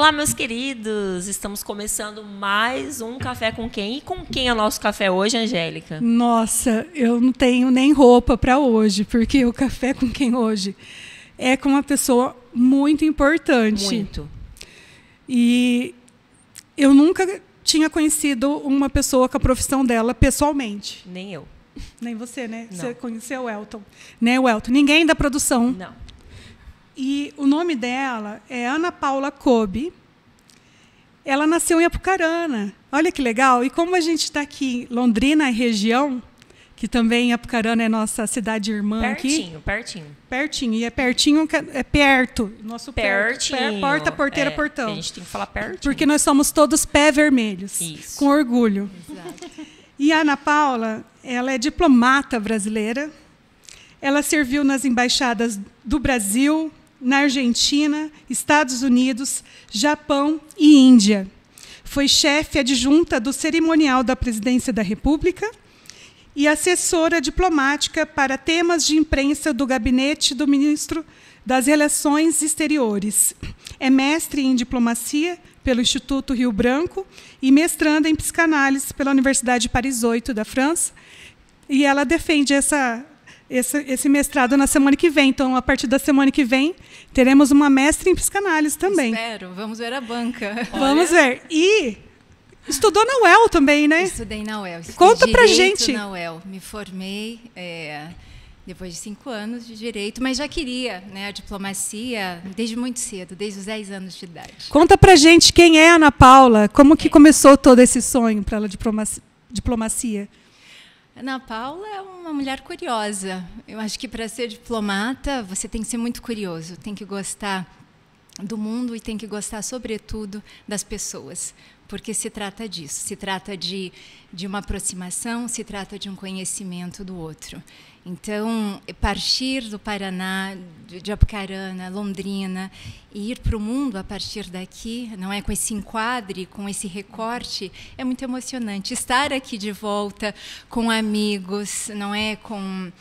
Olá, meus queridos! Estamos começando mais um Café com Quem? E com quem é o nosso café hoje, Angélica? Nossa, eu não tenho nem roupa para hoje, porque o Café com Quem hoje é com uma pessoa muito importante. Muito. E eu nunca tinha conhecido uma pessoa com a profissão dela pessoalmente. Nem eu. Nem você, né? Não. Você conheceu o Elton. Né, o Elton? Ninguém da produção. Não. E o nome dela é Ana Paula Cobe. Ela nasceu em Apucarana. Olha que legal. E como a gente está aqui em Londrina, região, que também Apucarana é nossa cidade irmã aqui. Pertinho. Pertinho. E é pertinho, é perto. Nosso Pertinho. Porta, porteira, portão. A gente tem que falar pertinho. Porque nós somos todos pé vermelhos. Isso. Com orgulho. Exato. E a Ana Paula, ela é diplomata brasileira. Ela serviu nas embaixadas do Brasil, na Argentina, Estados Unidos, Japão e Índia. Foi chefe adjunta do cerimonial da Presidência da República e assessora diplomática para temas de imprensa do gabinete do ministro das Relações Exteriores. É mestre em diplomacia pelo Instituto Rio Branco e mestranda em psicanálise pela Universidade de Paris 8 da França. E ela defende esse mestrado na semana que vem. Então, a partir da semana que vem, teremos uma mestre em psicanálise também. Espero, vamos ver a banca. Vamos ver. E estudou na UEL também, né? Estudei na UEL. Conta pra Direito gente. Na UEL. Me formei depois de 5 anos de Direito, mas já queria, né, a diplomacia desde muito cedo, desde os 10 anos de idade. Conta pra gente quem é a Ana Paula, como que começou todo esse sonho para ela diplomacia. Ana Paula é uma mulher curiosa. Eu acho que para ser diplomata você tem que ser muito curioso, tem que gostar do mundo e tem que gostar, sobretudo, das pessoas, porque se trata disso, se trata de uma aproximação, se trata de um conhecimento do outro. Então, partir do Paraná, de Apucarana, Londrina, e ir para o mundo a partir daqui, não é, com esse enquadre, com esse recorte, é muito emocionante. Estar aqui de volta com amigos, não é, com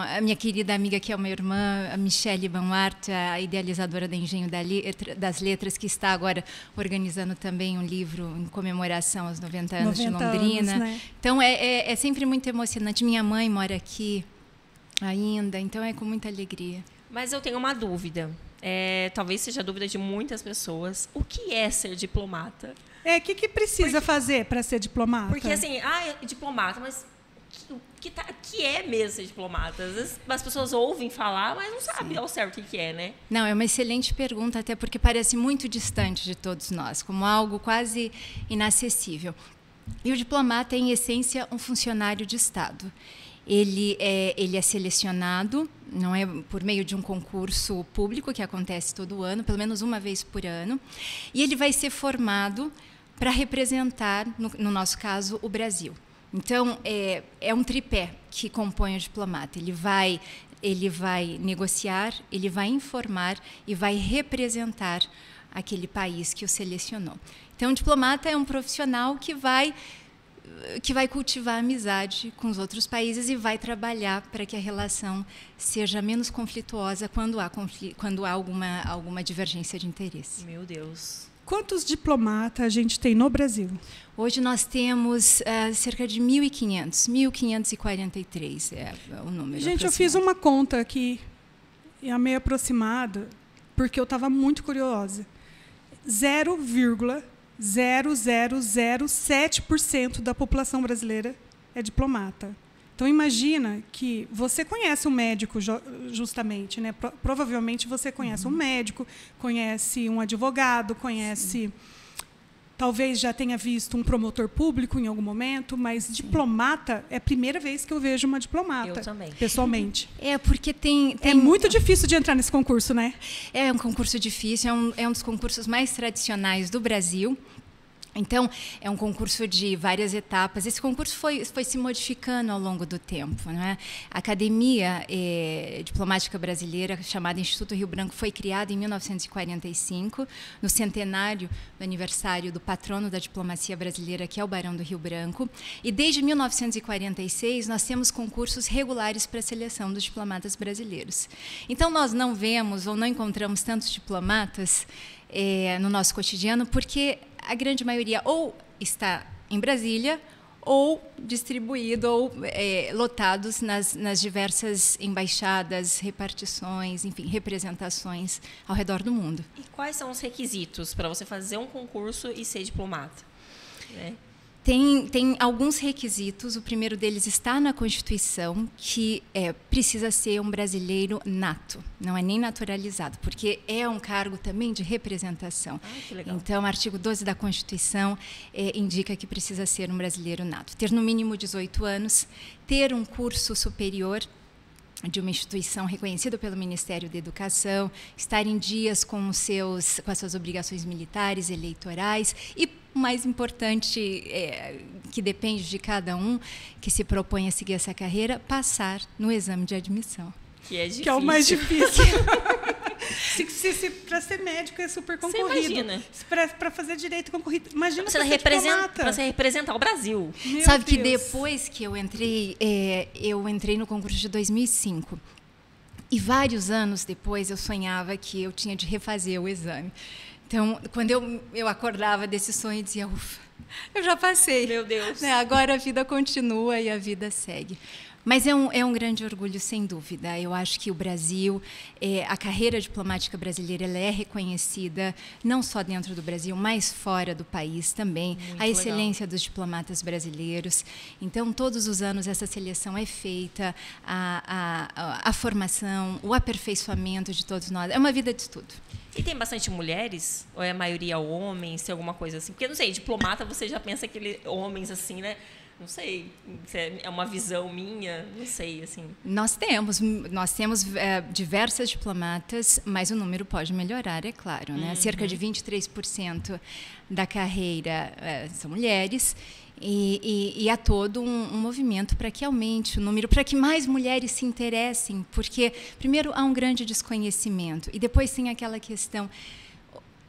a minha querida amiga, que é uma irmã, a Michelle Van Art, a idealizadora da Engenho das Letras, que está agora organizando também um livro em comemoração aos 90 anos de Londrina. Anos, né? Então, é sempre muito emocionante. Minha mãe mora aqui ainda, então é com muita alegria. Mas eu tenho uma dúvida. Talvez seja a dúvida de muitas pessoas. O que é ser diplomata? O que precisa fazer para ser diplomata? Porque, assim, é diplomata, mas o que é mesmo ser diplomata? Às vezes as pessoas ouvem falar, mas não sabem ao certo o que é, né? Não, é uma excelente pergunta, até porque parece muito distante de todos nós, como algo quase inacessível. E o diplomata é, em essência, um funcionário de Estado. Ele é selecionado, não é, por meio de um concurso público que acontece todo ano, pelo menos uma vez por ano, e ele vai ser formado para representar, no nosso caso, o Brasil. Então, é um tripé que compõe o diplomata. Ele vai negociar, ele vai informar e vai representar aquele país que o selecionou. Então, o diplomata é um profissional que vai cultivar a amizade com os outros países e vai trabalhar para que a relação seja menos conflituosa quando há alguma divergência de interesse. Meu Deus. Quantos diplomatas a gente tem no Brasil? Hoje nós temos cerca de 1.500, 1.543 é o número. Gente, eu fiz uma conta aqui, meio aproximada, porque eu estava muito curiosa. 0,0007% da população brasileira é diplomata. Então, imagina que você conhece um médico, justamente, né? Provavelmente você conhece um médico, conhece um advogado, conhece... Talvez já tenha visto um promotor público em algum momento, mas diplomata é a primeira vez que eu vejo uma diplomata. Eu também. Pessoalmente. Porque tem... É muito difícil de entrar nesse concurso, né? É um concurso difícil, é um dos concursos mais tradicionais do Brasil. Então, é um concurso de várias etapas. Esse concurso foi se modificando ao longo do tempo, não é? A Academia Diplomática Brasileira, chamada Instituto Rio Branco, foi criada em 1945, no centenário do aniversário do patrono da diplomacia brasileira, que é o Barão do Rio Branco. E desde 1946, nós temos concursos regulares para a seleção dos diplomatas brasileiros. Então, nós não vemos ou não encontramos tantos diplomatas no nosso cotidiano, porque a grande maioria ou está em Brasília ou distribuído ou lotados nas diversas embaixadas, repartições, enfim, representações ao redor do mundo. E quais são os requisitos para você fazer um concurso e ser diplomata? Tem alguns requisitos. O primeiro deles está na Constituição, que precisa ser um brasileiro nato, não é nem naturalizado, porque é um cargo também de representação. Que legal. Então, o artigo 12 da Constituição indica que precisa ser um brasileiro nato. Ter no mínimo 18 anos, ter um curso superior de uma instituição reconhecida pelo Ministério da Educação, estar em dias com as suas obrigações militares, eleitorais e, o mais importante, que depende de cada um que se propõe a seguir essa carreira, passar no exame de admissão. Que é difícil. Que é o mais difícil. Para ser médico é super concorrido. Você imagina. Para fazer direito concorrido. Imagina para você representar o Brasil. Meu Sabe Deus. Que depois que eu entrei no concurso de 2005. E vários anos depois eu sonhava que eu tinha de refazer o exame. Então, quando eu acordava desse sonho, eu dizia, ufa, eu já passei. Meu Deus. Né? Agora a vida continua e a vida segue. Mas é um grande orgulho, sem dúvida. Eu acho que o Brasil, a carreira diplomática brasileira, ela é reconhecida não só dentro do Brasil, mas fora do país também. Muito a excelência legal. dos diplomatas brasileiros. Então, todos os anos essa seleção é feita, a formação, o aperfeiçoamento de todos nós. É uma vida de estudo. E tem bastante mulheres? Ou é a maioria homens? Tem alguma coisa assim? Porque, não sei, diplomata você já pensa aquele homens assim, né? Não sei, é uma visão minha, não sei, assim. Nós temos diversas diplomatas, mas o número pode melhorar, é claro, né? Cerca de 23% da carreira são mulheres e há todo um movimento para que aumente o número, para que mais mulheres se interessem, porque, primeiro, há um grande desconhecimento e depois tem aquela questão...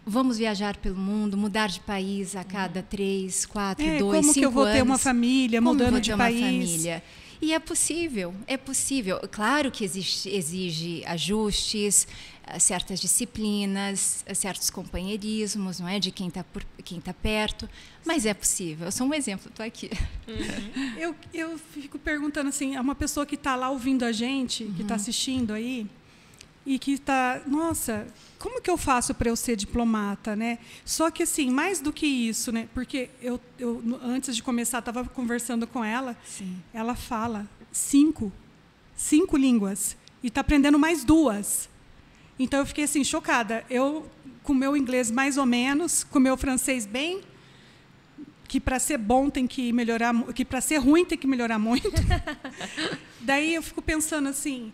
Vamos viajar pelo mundo, mudar de país a cada 3, 4, 2, 5 anos. Como que eu vou ter uma família mudando de país? Uma família? E é possível, é possível. Claro que exige ajustes, certas disciplinas, certos companheirismos, não é, de quem está perto, mas é possível. Eu sou um exemplo, estou aqui. Eu fico perguntando assim, a uma pessoa que está lá ouvindo a gente, que está assistindo aí, e que está, nossa, como que eu faço para eu ser diplomata, né? Só que assim, mais do que isso, né? Porque eu antes de começar estava conversando com ela. Sim. Ela fala 5 línguas e está aprendendo mais 2. Então eu fiquei assim chocada. Eu com o meu inglês mais ou menos, com o meu francês bem, que para ser bom tem que melhorar, que para ser ruim tem que melhorar muito. Daí eu fico pensando assim,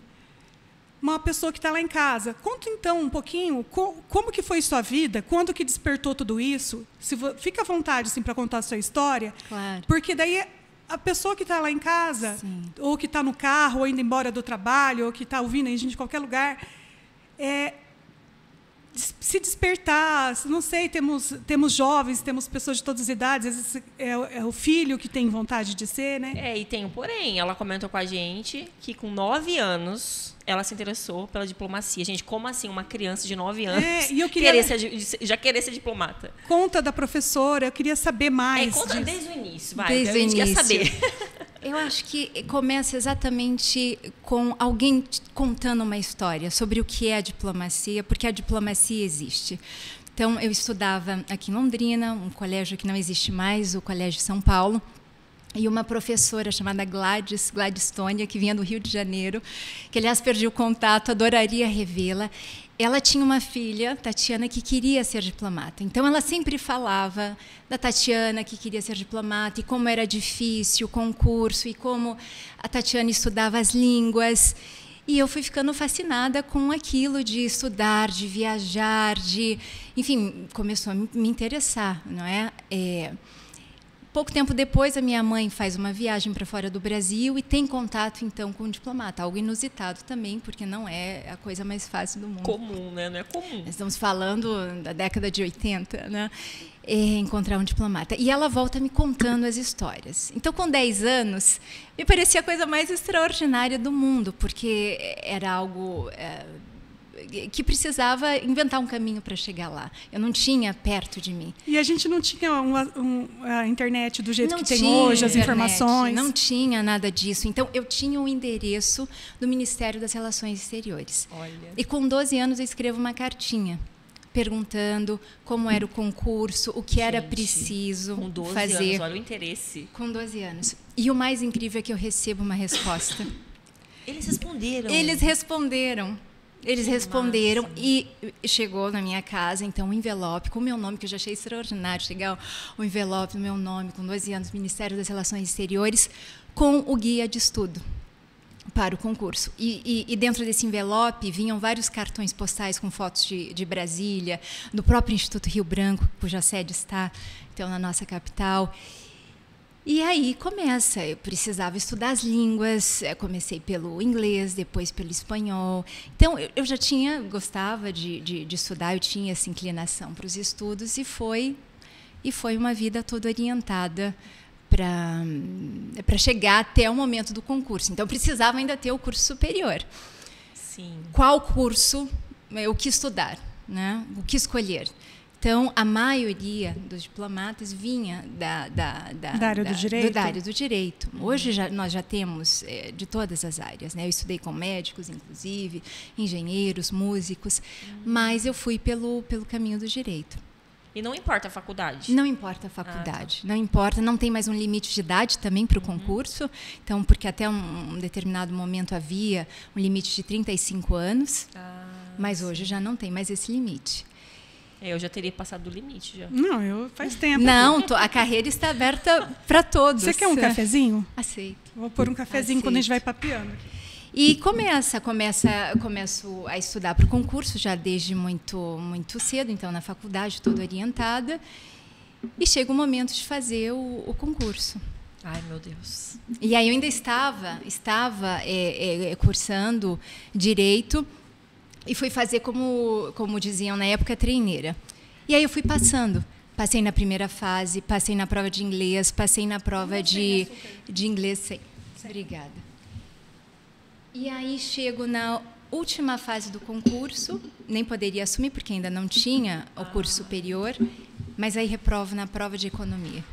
uma pessoa que está lá em casa, conta então um pouquinho como que foi sua vida, quando que despertou tudo isso, fica à vontade assim, para contar a sua história, claro. Porque daí a pessoa que está lá em casa, sim, ou que está no carro, ou indo embora do trabalho, ou que está ouvindo a gente em qualquer lugar, se despertar, não sei, temos jovens, temos pessoas de todas as idades, às vezes é o filho que tem vontade de ser, né? E tem um porém, ela comentou com a gente que com 9 anos ela se interessou pela diplomacia. Gente, como assim uma criança de 9 anos e eu queria já querer ser diplomata? Conta da professora, eu queria saber mais. Conta desde o início, vai. Desde a gente o início. quer saber. Eu acho que começa exatamente com alguém contando uma história sobre o que é a diplomacia, porque a diplomacia existe. Então, eu estudava aqui em Londrina, um colégio que não existe mais, o Colégio São Paulo, e uma professora chamada Gladys Tônia, que vinha do Rio de Janeiro, que, aliás, perdi o contato, adoraria revê-la. Ela tinha uma filha, Tatiana, que queria ser diplomata. Então, ela sempre falava da Tatiana, que queria ser diplomata, e como era difícil o concurso, e como a Tatiana estudava as línguas. E eu fui ficando fascinada com aquilo de estudar, de viajar, enfim, começou a me interessar, não é? Pouco tempo depois, a minha mãe faz uma viagem para fora do Brasil e tem contato, então, com um diplomata. Algo inusitado também, porque não é a coisa mais fácil do mundo. Comum, né? Não é comum. Nós estamos falando da década de 80, né? Encontrar um diplomata. E ela volta me contando as histórias. Então, com 10 anos, me parecia a coisa mais extraordinária do mundo, porque era algo que precisava inventar um caminho para chegar lá. Eu não tinha perto de mim. E a gente não tinha a internet do jeito Não que tem tinha hoje, as internet, informações. Não tinha nada disso. Então, eu tinha o endereço do Ministério das Relações Exteriores. Olha. E com 12 anos eu escrevo uma cartinha perguntando como era o concurso, o que era preciso com 12 fazer. anos, olha o interesse. Com 12 anos. E o mais incrível é que eu recebo uma resposta. Eles responderam. Eles responderam. Eles responderam e chegou na minha casa, então, um envelope com o meu nome, que eu já achei extraordinário, chegar um envelope no meu nome, com 12 anos, Ministério das Relações Exteriores, com o guia de estudo para o concurso. E dentro desse envelope vinham vários cartões postais com fotos de Brasília, do próprio Instituto Rio Branco, cuja sede está então, na nossa capital. E aí começa, eu precisava estudar as línguas, comecei pelo inglês, depois pelo espanhol. Então, eu já gostava de estudar, eu tinha essa inclinação para os estudos e foi uma vida toda orientada para chegar até o momento do concurso. Então, precisava ainda ter o curso superior. Sim. Qual curso, o que estudar, né? O que escolher? Então, a maioria dos diplomatas vinha da área do direito. Da área do direito. Hoje nós já temos de todas as áreas, né? Eu estudei com médicos, inclusive, engenheiros, músicos, mas eu fui pelo caminho do direito. E não importa a faculdade? Não importa a faculdade, não importa, não tem mais um limite de idade também para o concurso, então, porque até um determinado momento havia um limite de 35 anos, mas hoje já não tem mais esse limite. Eu já teria passado do limite já. Não, faz tempo. Não, a carreira está aberta para todos. Você quer um cafezinho? Aceito. Vou pôr um cafezinho quando a gente vai papeando. E começo a estudar para o concurso já desde muito cedo, então na faculdade toda orientada, e chega o momento de fazer o concurso. Ai, meu Deus. E aí eu ainda estava cursando Direito, e fui fazer, como diziam na época, treineira. E aí eu fui passando. Passei na primeira fase, passei na prova de inglês, passei na prova de inglês. Sim. Obrigada. E aí chego na última fase do concurso, nem poderia assumir, porque ainda não tinha o curso superior, mas aí reprovo na prova de economia.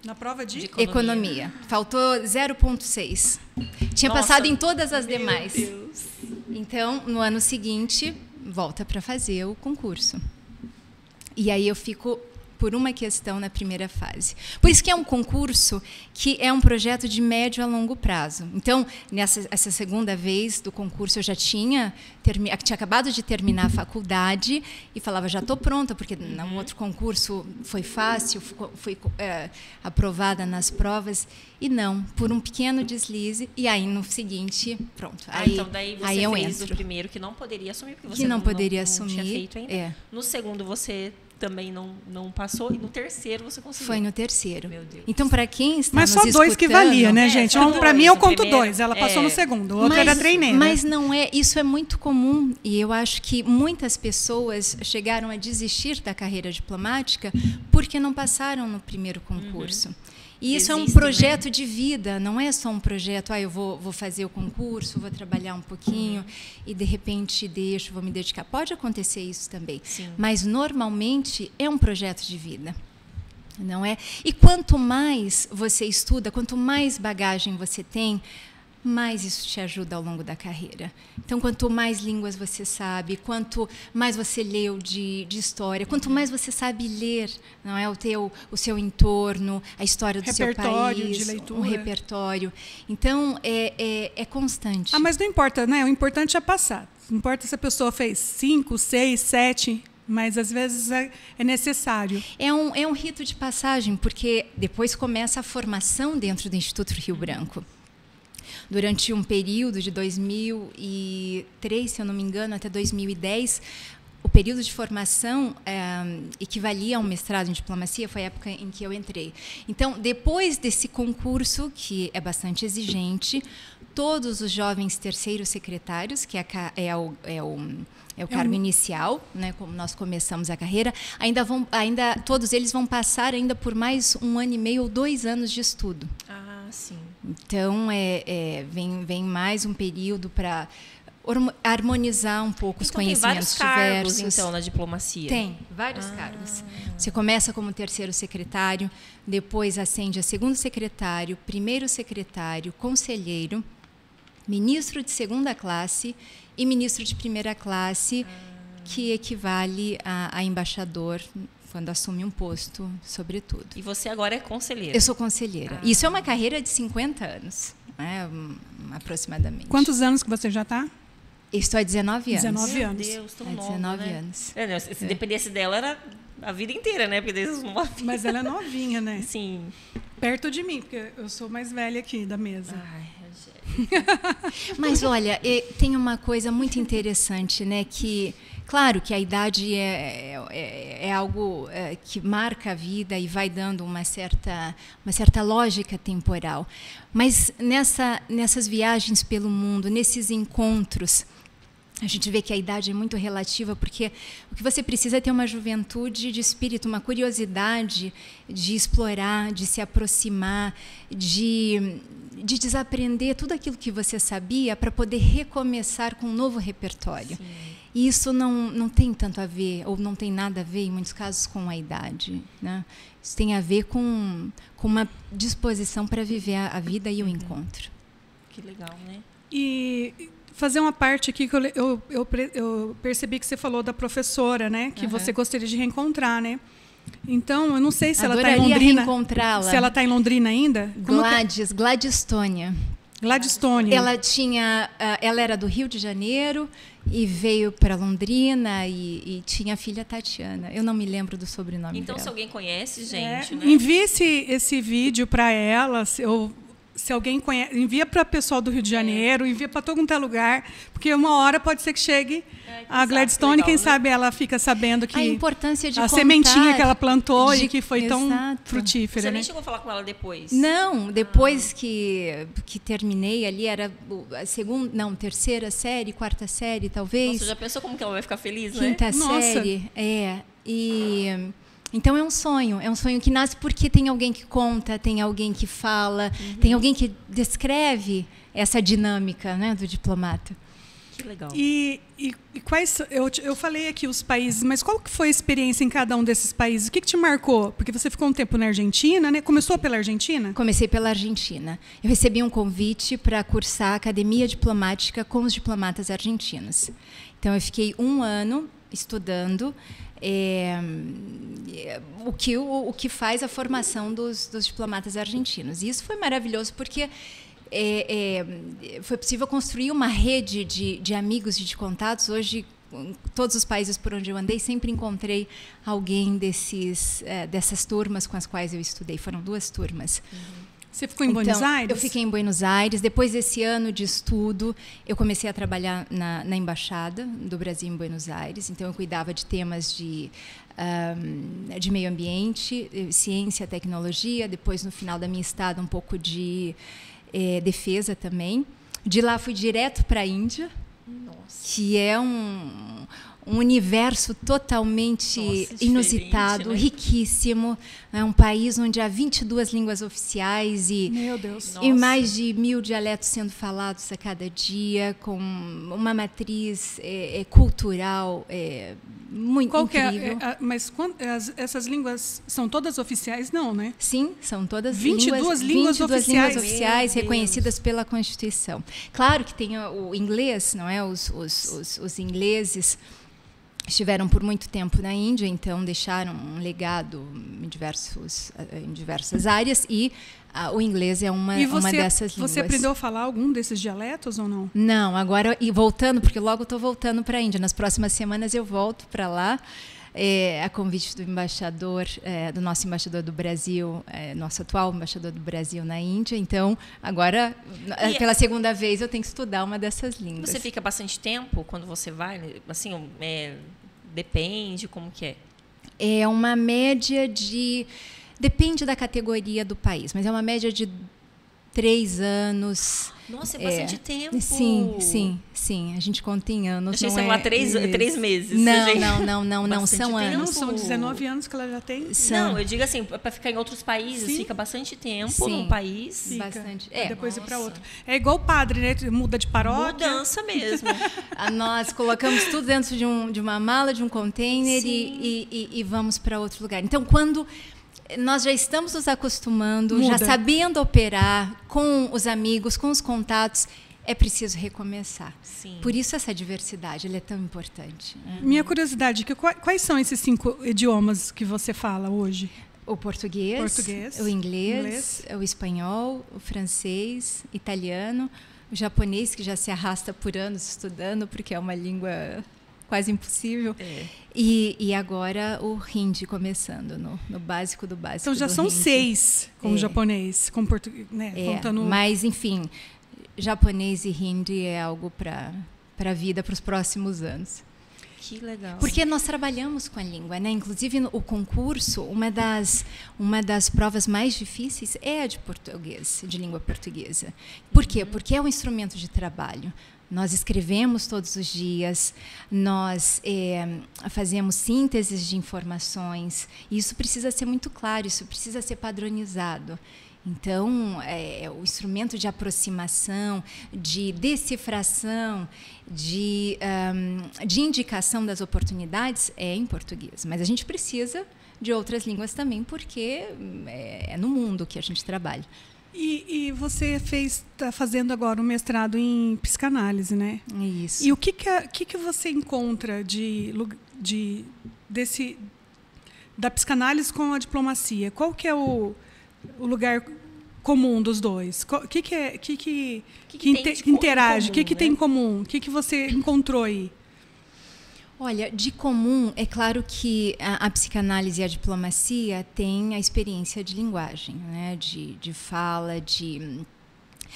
Na prova de economia. Faltou 0,6. Tinha passado em todas as demais. Deus. Então, no ano seguinte, volta para fazer o concurso. E aí eu fico por uma questão na primeira fase. Por isso que é um concurso que é um projeto de médio a longo prazo. Então, essa segunda vez do concurso, eu já tinha acabado de terminar a faculdade e falava, já estou pronta, porque no outro concurso foi fácil, fui aprovada nas provas. E não, por um pequeno deslize, e aí no seguinte, pronto. Então daí você fez o primeiro que não poderia assumir, porque você não tinha feito ainda. No segundo você também não passou, e no terceiro você conseguiu. Foi no terceiro. Meu Deus. Então, para quem está mas nos só 2 que valia, né, gente? Para mim eu conto 2. Ela passou no segundo, o outro era treineira. Mas não é, isso é muito comum, e eu acho que muitas pessoas chegaram a desistir da carreira diplomática porque não passaram no primeiro concurso. E isso é um projeto de vida, não é só um projeto, eu vou fazer o concurso, vou trabalhar um pouquinho e, de repente, vou me dedicar. Pode acontecer isso também, mas, normalmente, é um projeto de vida, não é? E quanto mais você estuda, quanto mais bagagem você tem, mais isso te ajuda ao longo da carreira. Então, quanto mais línguas você sabe, quanto mais você leu de história, quanto mais você sabe ler, não é, o seu entorno, a história do seu país, de leitura. Um repertório. Então, é constante. Mas não importa, né? O importante é passar. Não importa se a pessoa fez 5, 6, 7... mas às vezes é necessário. É um rito de passagem, porque depois começa a formação dentro do Instituto Rio Branco. Durante um período de 2003, se eu não me engano, até 2010, o período de formação equivalia a um mestrado em diplomacia, foi a época em que eu entrei. Então, depois desse concurso, que é bastante exigente, todos os jovens terceiros secretários, que é o cargo inicial, né, como nós começamos a carreira, todos eles vão passar ainda por mais 1 ano e meio ou 2 anos de estudo. Sim. Então, vem mais um período para harmonizar um pouco os conhecimentos tem vários cargos, diversos. então, na diplomacia. Tem vários cargos. Você começa como terceiro secretário, depois ascende a segundo secretário, primeiro secretário, conselheiro, ministro de segunda classe e ministro de primeira classe, que equivale a embaixador quando assume um posto, sobretudo. E você agora é conselheira? Eu sou conselheira. Isso é uma carreira de 50 anos, né, aproximadamente. Quantos anos que você já está? Estou há 19 anos. 19 Meu anos. Deus, tão Há nova, 19 né? anos. Não, se dependesse dela, era a vida inteira, né? Porque desde uma... Mas ela é novinha, né? Sim. Perto de mim, porque eu sou mais velha aqui da mesa. Ai, Mas, olha, tem uma coisa muito interessante, né? Que, claro que a idade é algo que marca a vida e vai dando uma certa lógica temporal. Mas nessas viagens pelo mundo, nesses encontros, a gente vê que a idade é muito relativa, porque o que você precisa é ter uma juventude de espírito, uma curiosidade de explorar, de se aproximar, de desaprender tudo aquilo que você sabia para poder recomeçar com um novo repertório. Sim. E isso não tem tanto a ver, ou não tem nada a ver, em muitos casos, com a idade, né? Isso tem a ver com uma disposição para viver a vida e o encontro. Que legal, né? E fazer uma parte aqui que eu percebi que você falou da professora, né? Que você gostaria de reencontrar, né? Então, eu não sei se ela está em Londrina. Reencontrá-la. Se ela está em Londrina ainda? Gladstônia. Gladstônia. Ela era do Rio de Janeiro e veio para Londrina e tinha a filha Tatiana. Eu não me lembro do sobrenome então, dela. Se alguém conhece, gente, né? Envie esse vídeo para ela. Se alguém conhece, envia para o pessoal do Rio de Janeiro, envia para todo quanto é lugar, porque uma hora pode ser que chegue a Gladstone, quem sabe ela fica sabendo que a importância de a sementinha que ela plantou e que foi tão frutífera. Você nem né? chegou a falar com ela depois? Não, depois que terminei ali, era a terceira série, quarta série, talvez. Nossa, já pensou como que ela vai ficar feliz, né? Quinta série, Então é um sonho que nasce porque tem alguém que conta, tem alguém que fala, tem alguém que descreve essa dinâmica, né, do diplomata. Que legal. E quais... Eu falei aqui os países, mas qual que foi a experiência em cada um desses países? O que te marcou? Porque você ficou um tempo na Argentina, né? Começou pela Argentina? Comecei pela Argentina. Eu recebi um convite para cursar a Academia Diplomática com os diplomatas argentinos. Então, eu fiquei 1 ano estudando o que faz a formação dos diplomatas argentinos. E isso foi maravilhoso porque foi possível construir uma rede de amigos e de contatos. Hoje, em todos os países por onde eu andei, sempre encontrei alguém dessas turmas com as quais eu estudei. Foram 2 turmas. Você ficou em Buenos Aires? Eu fiquei em Buenos Aires. Depois desse ano de estudo, eu comecei a trabalhar na Embaixada do Brasil em Buenos Aires. Então, eu cuidava de temas de meio ambiente, ciência, tecnologia. Depois, no final da minha estada, um pouco de defesa também. De lá, fui direto para a Índia, que é um universo totalmente inusitado, né? Riquíssimo. É um país onde há 22 línguas oficiais e mais de 1000 dialetos sendo falados a cada dia, com uma matriz cultural muito incrível. Mas essas línguas são todas oficiais? Não, né? Sim, são todas 22 línguas oficiais reconhecidas pela Constituição. Claro que tem o inglês, não é? Os ingleses estiveram por muito tempo na Índia, então deixaram um legado em diversas áreas e o inglês é uma dessas línguas. Você aprendeu a falar algum desses dialetos ou não? Não, agora voltando, porque logo estou voltando para a Índia. Nas próximas semanas eu volto para lá. A convite do embaixador, do nosso embaixador do Brasil, nosso atual embaixador do Brasil na Índia. Então, agora, pela segunda vez, eu tenho que estudar uma dessas línguas. Você fica bastante tempo quando você vai? Assim, depende, como que é? É uma média de... Depende da categoria do país, mas é uma média de 3 anos. Nossa, é bastante tempo. Sim. A gente conta em anos. Achei que você lá 3 meses. Não, são anos. Não, são 19 anos que ela já tem. Não, eu digo assim, para ficar em outros países, fica bastante tempo num país. Fica. Bastante. Depois ir para outro. É igual o padre, né? Muda de paróquia. Mudança mesmo. Nós colocamos tudo dentro de uma mala, de um container e vamos para outro lugar. Então, quando nós já estamos nos acostumando, já sabendo operar com os amigos, com os contatos, é preciso recomeçar. Sim. Por isso essa diversidade, ela é tão importante. Minha curiosidade, quais são esses 5 idiomas que você fala hoje? O português, o inglês, o espanhol, o francês, italiano, o japonês, que já se arrasta por anos estudando, porque é uma língua quase impossível. E agora o hindi, começando no básico do básico. Então já são hindi. 6 com o japonês, com o português, né? Contando... Mas, enfim, japonês e hindi é algo para a vida, para os próximos anos. Que legal. Porque nós trabalhamos com a língua, né? Inclusive o concurso, uma das provas mais difíceis é a de português, de língua portuguesa. Por quê? Porque é um instrumento de trabalho. Nós escrevemos todos os dias, nós fazemos sínteses de informações, e isso precisa ser muito claro, isso precisa ser padronizado. Então, o instrumento de aproximação, de decifração, de indicação das oportunidades é em português. Mas a gente precisa de outras línguas também, porque é no mundo que a gente trabalha. E você está fazendo agora um mestrado em psicanálise, né? Isso. E o que você encontra da psicanálise com a diplomacia? Qual que é o lugar comum dos dois? O que interage? O que tem em comum? O que você encontrou aí? Olha, de comum, é claro que a psicanálise e a diplomacia têm a experiência de linguagem, né? de fala,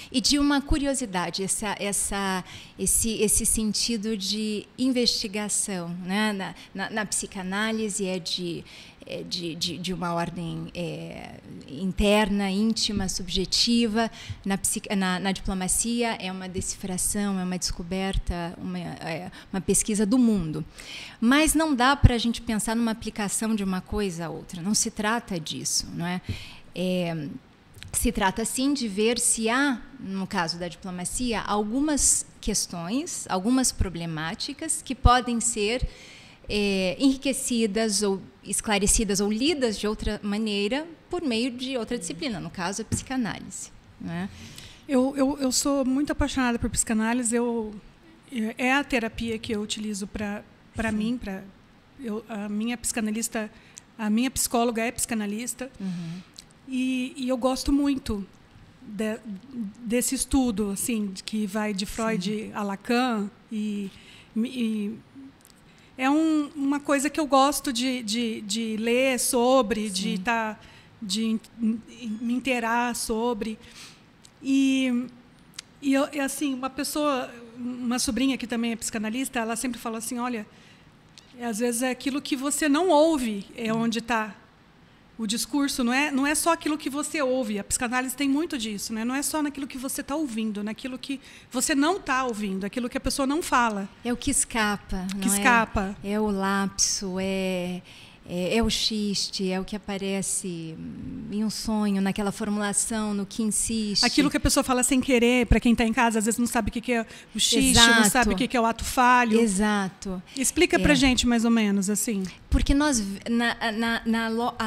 e de uma curiosidade, esse sentido de investigação, né? Na psicanálise é de uma ordem interna, íntima, subjetiva. Na diplomacia é uma decifração, é uma descoberta, uma pesquisa do mundo. Mas não dá para a gente pensar numa aplicação de uma coisa a outra. Não se trata disso, não é? Se trata, sim, de ver se há, no caso da diplomacia, algumas questões, algumas problemáticas que podem ser enriquecidas ou esclarecidas ou lidas de outra maneira por meio de outra disciplina, no caso, a psicanálise. Né? Eu sou muito apaixonada por psicanálise. É a terapia que eu utilizo para mim. A minha psicanalista, a minha psicóloga é psicanalista. Uhum. E eu gosto muito desse estudo, assim, que vai de Freud a Lacan. E é uma coisa que eu gosto de ler sobre, de me inteirar sobre. E assim, uma sobrinha que também é psicanalista, ela sempre fala assim, olha, às vezes é aquilo que você não ouve é onde está o discurso, não é só aquilo que você ouve. A psicanálise tem muito disso, né? Não é só naquilo que você está ouvindo, naquilo que você não está ouvindo, aquilo que a pessoa não fala. É o que escapa. Escapa. É o lapso, é o xiste, é o que aparece em um sonho, naquela formulação, no que insiste. Aquilo que a pessoa fala sem querer, para quem está em casa, às vezes não sabe o que é o xiste, Exato. Não sabe o que é o ato falho. Exato. Explica para a gente, mais ou menos, assim. Porque a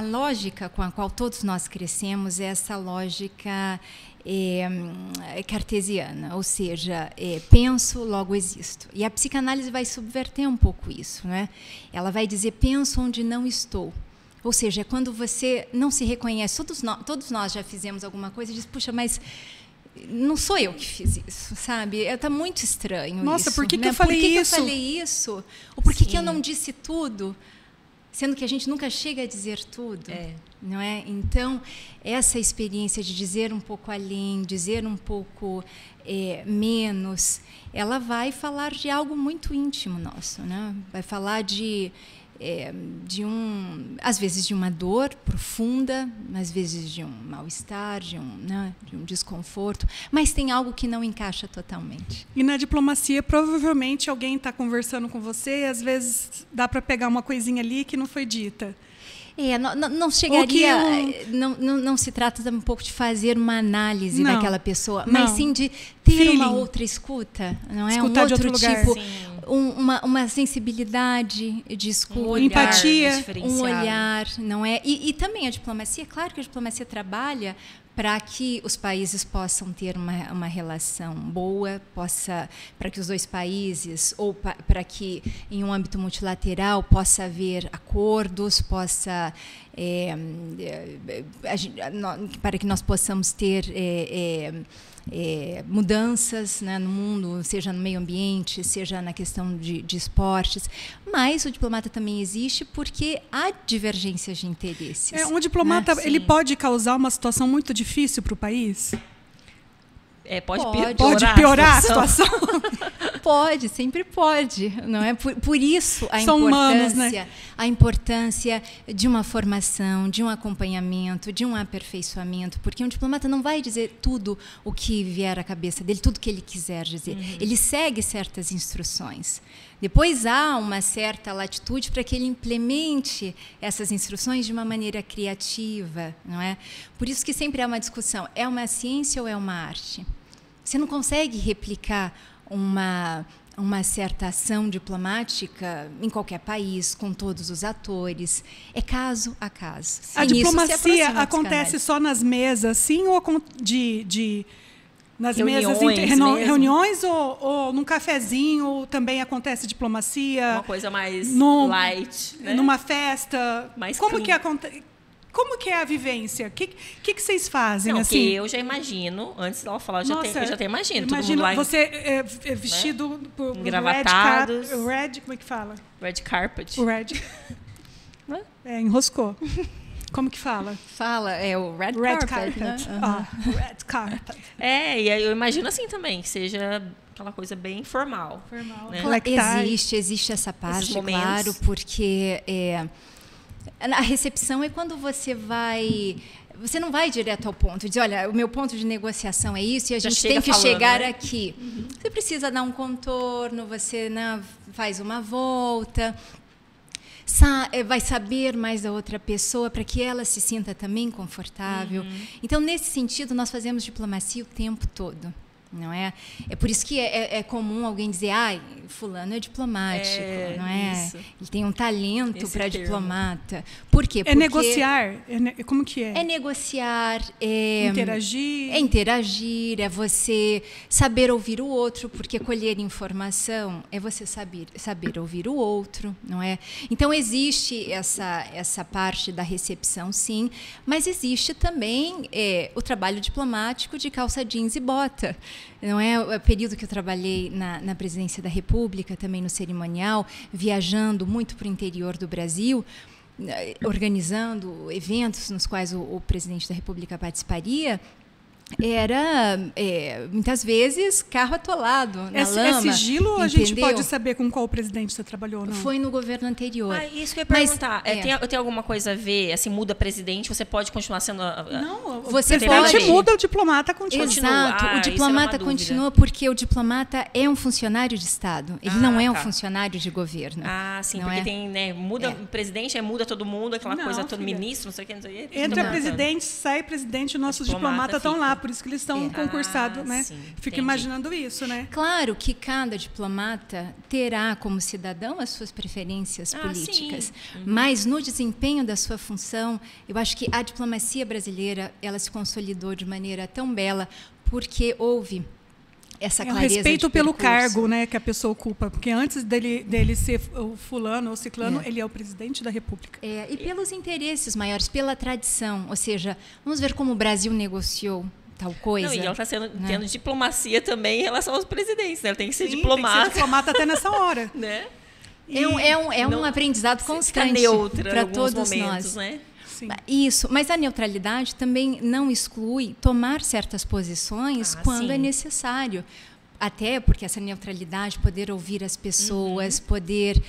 lógica com a qual todos nós crescemos é essa lógica cartesiana, ou seja, penso, logo existo. E a psicanálise vai subverter um pouco isso, né? Ela vai dizer, penso onde não estou. Ou seja, é quando você não se reconhece. Todos nós já fizemos alguma coisa e diz, puxa, mas não sou eu que fiz isso, sabe? Está muito estranho. Nossa, isso, por que né? eu falei isso? Por que eu falei isso? Ou por que eu não disse tudo? Sendo que a gente nunca chega a dizer tudo, não é? Então, essa experiência de dizer um pouco além, dizer um pouco menos, ela vai falar de algo muito íntimo nosso, né? Vai falar de às vezes de uma dor profunda, às vezes de um mal-estar, de um desconforto, mas tem algo que não encaixa totalmente. E na diplomacia, provavelmente alguém está conversando com você e às vezes dá para pegar uma coisinha ali que não foi dita. Não chegaria, não se trata um pouco de fazer uma análise daquela pessoa, mas sim de ter uma outra escuta, não é? Escutar de outro lugar. Tipo, uma sensibilidade de escuta, empatia, um olhar, não é? E também a diplomacia, claro que a diplomacia trabalha para que os países possam ter uma relação boa, para que os dois países, ou para que em um âmbito multilateral possa haver acordos, para que nós possamos ter mudanças, né, no mundo, seja no meio ambiente, seja na questão de esportes, mas o diplomata também existe porque há divergências de interesses. Um diplomata, ele pode causar uma situação muito difícil para o país? Pode piorar a situação. Pode, sempre pode, não é? Por isso a importância de uma formação, de um acompanhamento, de um aperfeiçoamento, porque um diplomata não vai dizer tudo o que vier à cabeça dele, tudo que ele quiser dizer. Ele segue certas instruções. Depois há uma certa latitude para que ele implemente essas instruções de uma maneira criativa, não é? Por isso que sempre há uma discussão, é uma ciência ou é uma arte? Você não consegue replicar uma certa ação diplomática em qualquer país, com todos os atores. É caso a caso. A diplomacia acontece só nas mesas, sim, ou nas reuniões ou num cafezinho também acontece diplomacia? Uma coisa mais light, né? Numa festa. Mais como que acontece? Como que é a vivência? O que vocês fazem? Não, assim? eu já imagino, antes dela falar, eu já até imagino. Imagino todo mundo lá você vestido por engravatados. Como é que fala? Red carpet. O red. Enroscou. Como que fala? O red carpet. Né? Red carpet. E eu imagino assim também, que seja aquela coisa bem formal. Né? Existe essa parte, claro, porque a recepção é quando você não vai direto ao ponto, diz, olha, o meu ponto de negociação é isso e a gente tem que chegar aqui. Você precisa dar um contorno, você faz uma volta, vai saber mais da outra pessoa para que ela se sinta também confortável. Então, nesse sentido, nós fazemos diplomacia o tempo todo. Não é? É por isso que é comum alguém dizer, fulano é diplomático, não é? Isso. Ele tem um talento para diplomata. Por quê? Porque negociar. Como que é? É negociar, interagir. É interagir, é você saber ouvir o outro, porque colher informação é você saber ouvir o outro, não é? Então existe essa parte da recepção, sim, mas existe também o trabalho diplomático de calça jeans e bota. Não é o período que eu trabalhei na presidência da República, também no cerimonial, viajando muito para o interior do Brasil, organizando eventos nos quais o presidente da República participaria. Era, muitas vezes, carro atolado na lama. É sigilo ou a gente pode saber com qual presidente você trabalhou? Não? Foi no governo anterior. Isso que eu ia perguntar. Tem alguma coisa a ver? Assim, muda presidente, você pode continuar sendo... Não, o presidente muda, o diplomata continua. Exato, o diplomata continua porque o diplomata é um funcionário de Estado. Ele não é um funcionário de governo. Sim, porque tem... muda o presidente, muda todo mundo, aquela coisa, todo ministro, não sei o que, não sei o que. Entra presidente, sai presidente, nossos diplomatas estão lá. Por isso que eles estão concursados, né? Fico imaginando isso, né? Claro que cada diplomata terá como cidadão as suas preferências políticas, mas no desempenho da sua função, eu acho que a diplomacia brasileira ela se consolidou de maneira tão bela porque houve essa clareza o respeito de pelo cargo, né, que a pessoa ocupa, porque antes dele ser o fulano ou ciclano, ele é o presidente da República. E pelos interesses maiores, pela tradição, ou seja, vamos ver como o Brasil negociou tal coisa. Não, e ela está tendo diplomacia também em relação aos presidentes, né? Ela tem que ser diplomata. Tem que ser diplomata até nessa hora. Né? Um aprendizado constante para todos nós. Né? Sim. Isso, mas a neutralidade também não exclui tomar certas posições quando é necessário. até porque essa neutralidade, poder ouvir as pessoas, poder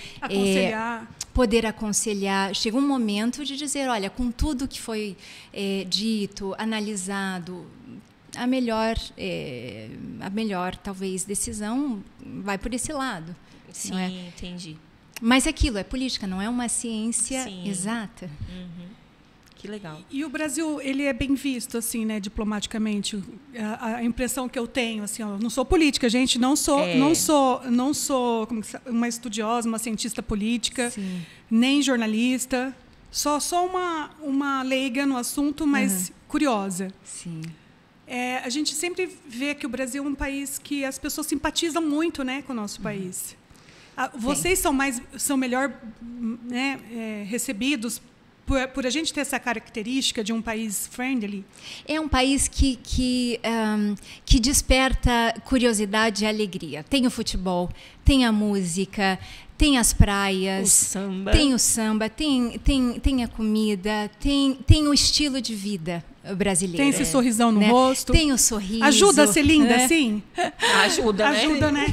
aconselhar. Chega um momento de dizer, olha, com tudo que foi dito, analisado, a melhor talvez decisão vai por esse lado. Sim, entendi. Mas aquilo é política, não é uma ciência exata. Que legal. E o Brasil, ele é bem visto, assim, né, diplomaticamente. A impressão que eu tenho, assim, eu não sou política, gente, não sou uma estudiosa, uma cientista política, nem jornalista. Só sou uma leiga no assunto, mas curiosa. Sim. A gente sempre vê que o Brasil é um país que as pessoas simpatizam muito, né, com o nosso país. Vocês são melhor, né, recebidos por a gente ter essa característica de um país friendly? É um país que desperta curiosidade e alegria. Tem o futebol, tem a música, tem as praias, tem o samba, tem a comida, tem o estilo de vida brasileiro. Tem esse sorrisão no rosto. Tem o sorriso. Ajuda a ser linda, assim? Ajuda, né?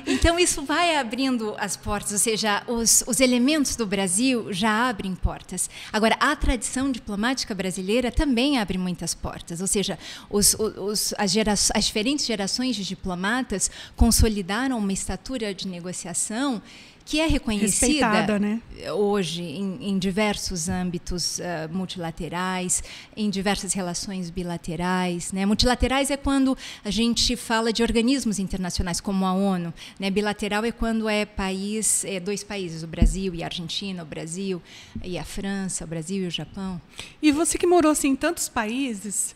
Então, isso vai abrindo as portas, ou seja, os elementos do Brasil já abrem portas. Agora, a tradição diplomática brasileira também abre muitas portas, ou seja, as diferentes gerações de diplomatas consolidaram uma estatura de negociação que é reconhecida, né, hoje em diversos âmbitos multilaterais, em diversas relações bilaterais, né? Multilaterais é quando a gente fala de organismos internacionais, como a ONU, né? Bilateral é quando dois países, o Brasil e a Argentina, o Brasil e a França, o Brasil e o Japão. E você que morou assim, em tantos países...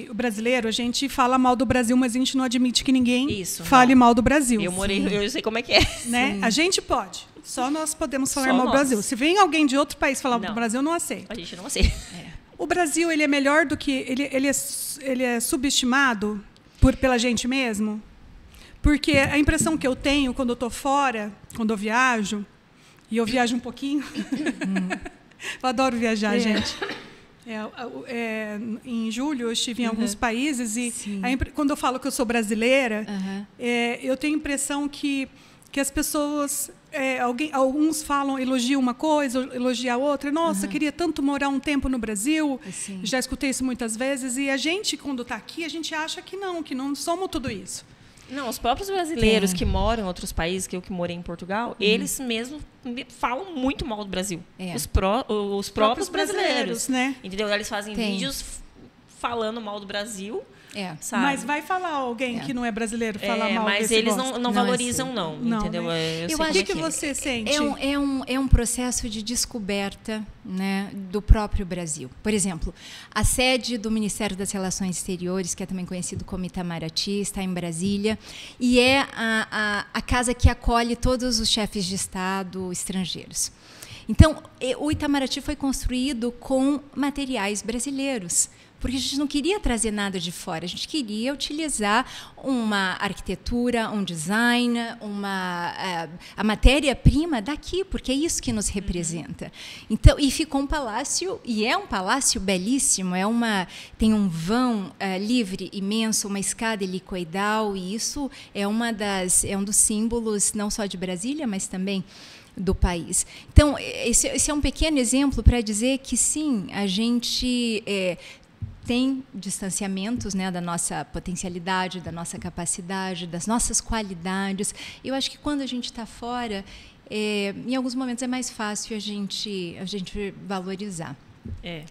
o brasileiro, a gente fala mal do Brasil, mas a gente não admite que ninguém fale mal do Brasil. Eu sei como é que é. Né? A gente pode. Só nós podemos falar mal do Brasil. Se vem alguém de outro país falar do Brasil, eu não aceito. A gente não aceita. O Brasil, ele é melhor do que... Ele é subestimado pela gente mesmo? Porque a impressão que eu tenho quando eu estou fora, quando eu viajo, e eu viajo um pouquinho... Eu adoro viajar, gente. Em julho eu estive em alguns países e quando eu falo que eu sou brasileira, eu tenho a impressão que as pessoas, alguns elogiam uma coisa, elogiam a outra. Nossa, queria tanto morar um tempo no Brasil. Já escutei isso muitas vezes. E a gente, quando está aqui, a gente acha que não somos tudo isso. Não, os próprios brasileiros que moram em outros países, que eu que morei em Portugal, eles mesmos falam muito mal do Brasil. Os próprios brasileiros, né? Entendeu? Eles fazem vídeos falando mal do Brasil. Sabe? Mas vai falar alguém que não é brasileiro falar mal mas eles não valorizam, não, entendeu? Né? Eu acho que você sente. É um processo de descoberta, né, do próprio Brasil. Por exemplo, a sede do Ministério das Relações Exteriores, que é também conhecido como Itamaraty, está em Brasília, e é a casa que acolhe todos os chefes de Estado estrangeiros. Então, o Itamaraty foi construído com materiais brasileiros, porque a gente não queria trazer nada de fora, a gente queria utilizar uma arquitetura, um design, a matéria-prima daqui, porque é isso que nos representa. Então, e ficou um palácio, e é um palácio belíssimo, tem um vão livre imenso, uma escada helicoidal, e isso é um dos símbolos não só de Brasília, mas também do país. Então, esse é um pequeno exemplo para dizer que, sim, a gente tem distanciamentos, né, da nossa potencialidade, da nossa capacidade, das nossas qualidades. Eu acho que quando a gente está fora, em alguns momentos é mais fácil a gente valorizar.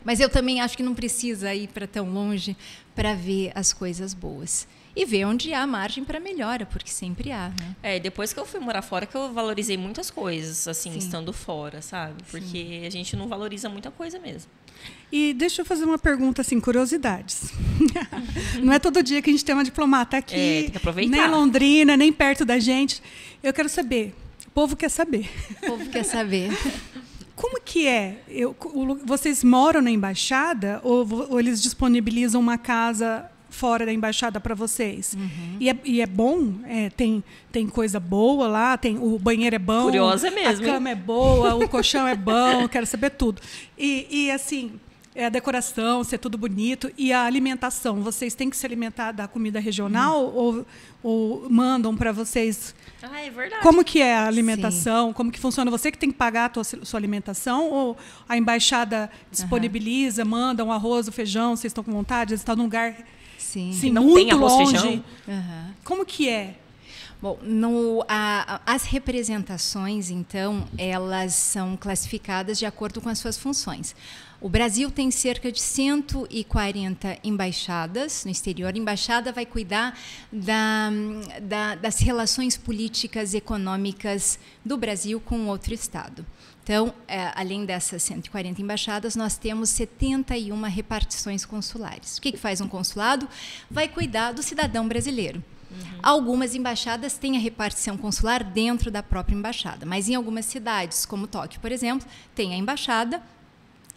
Mas eu também acho que não precisa ir para tão longe para ver as coisas boas. E ver onde há margem para melhora, porque sempre há, né? Depois que eu fui morar fora, que eu valorizei muitas coisas, assim, estando fora, sabe? Porque a gente não valoriza muita coisa mesmo. E deixa eu fazer uma pergunta, assim, curiosidades. Não é todo dia que a gente tem uma diplomata aqui, tem que aproveitar. Nem em Londrina, nem perto da gente. Eu quero saber, o povo quer saber. O povo quer saber. Como que é? Vocês moram na embaixada ou eles disponibilizam uma casa fora da embaixada para vocês? E é bom? Tem coisa boa lá? O banheiro é bom? Curiosa mesmo. A cama é boa, o colchão é bom, quero saber tudo. E assim, a decoração ser tudo bonito e a alimentação. Vocês têm que se alimentar da comida regional ou mandam para vocês? É verdade. Como que é a alimentação? Sim. Como que funciona? Você que tem que pagar a sua alimentação ou a embaixada disponibiliza, manda um arroz, um feijão, vocês estão com vontade? Vocês estão num lugar não muito tem arroz, longe. Feijão? Como que é? Bom, as representações, então, elas são classificadas de acordo com as suas funções. O Brasil tem cerca de 140 embaixadas no exterior. A embaixada vai cuidar das relações políticas e econômicas do Brasil com outro Estado. Então, além dessas 140 embaixadas, nós temos 71 repartições consulares. O que faz um consulado? Vai cuidar do cidadão brasileiro. Algumas embaixadas têm a repartição consular dentro da própria embaixada, mas em algumas cidades, como Tóquio, por exemplo, tem a embaixada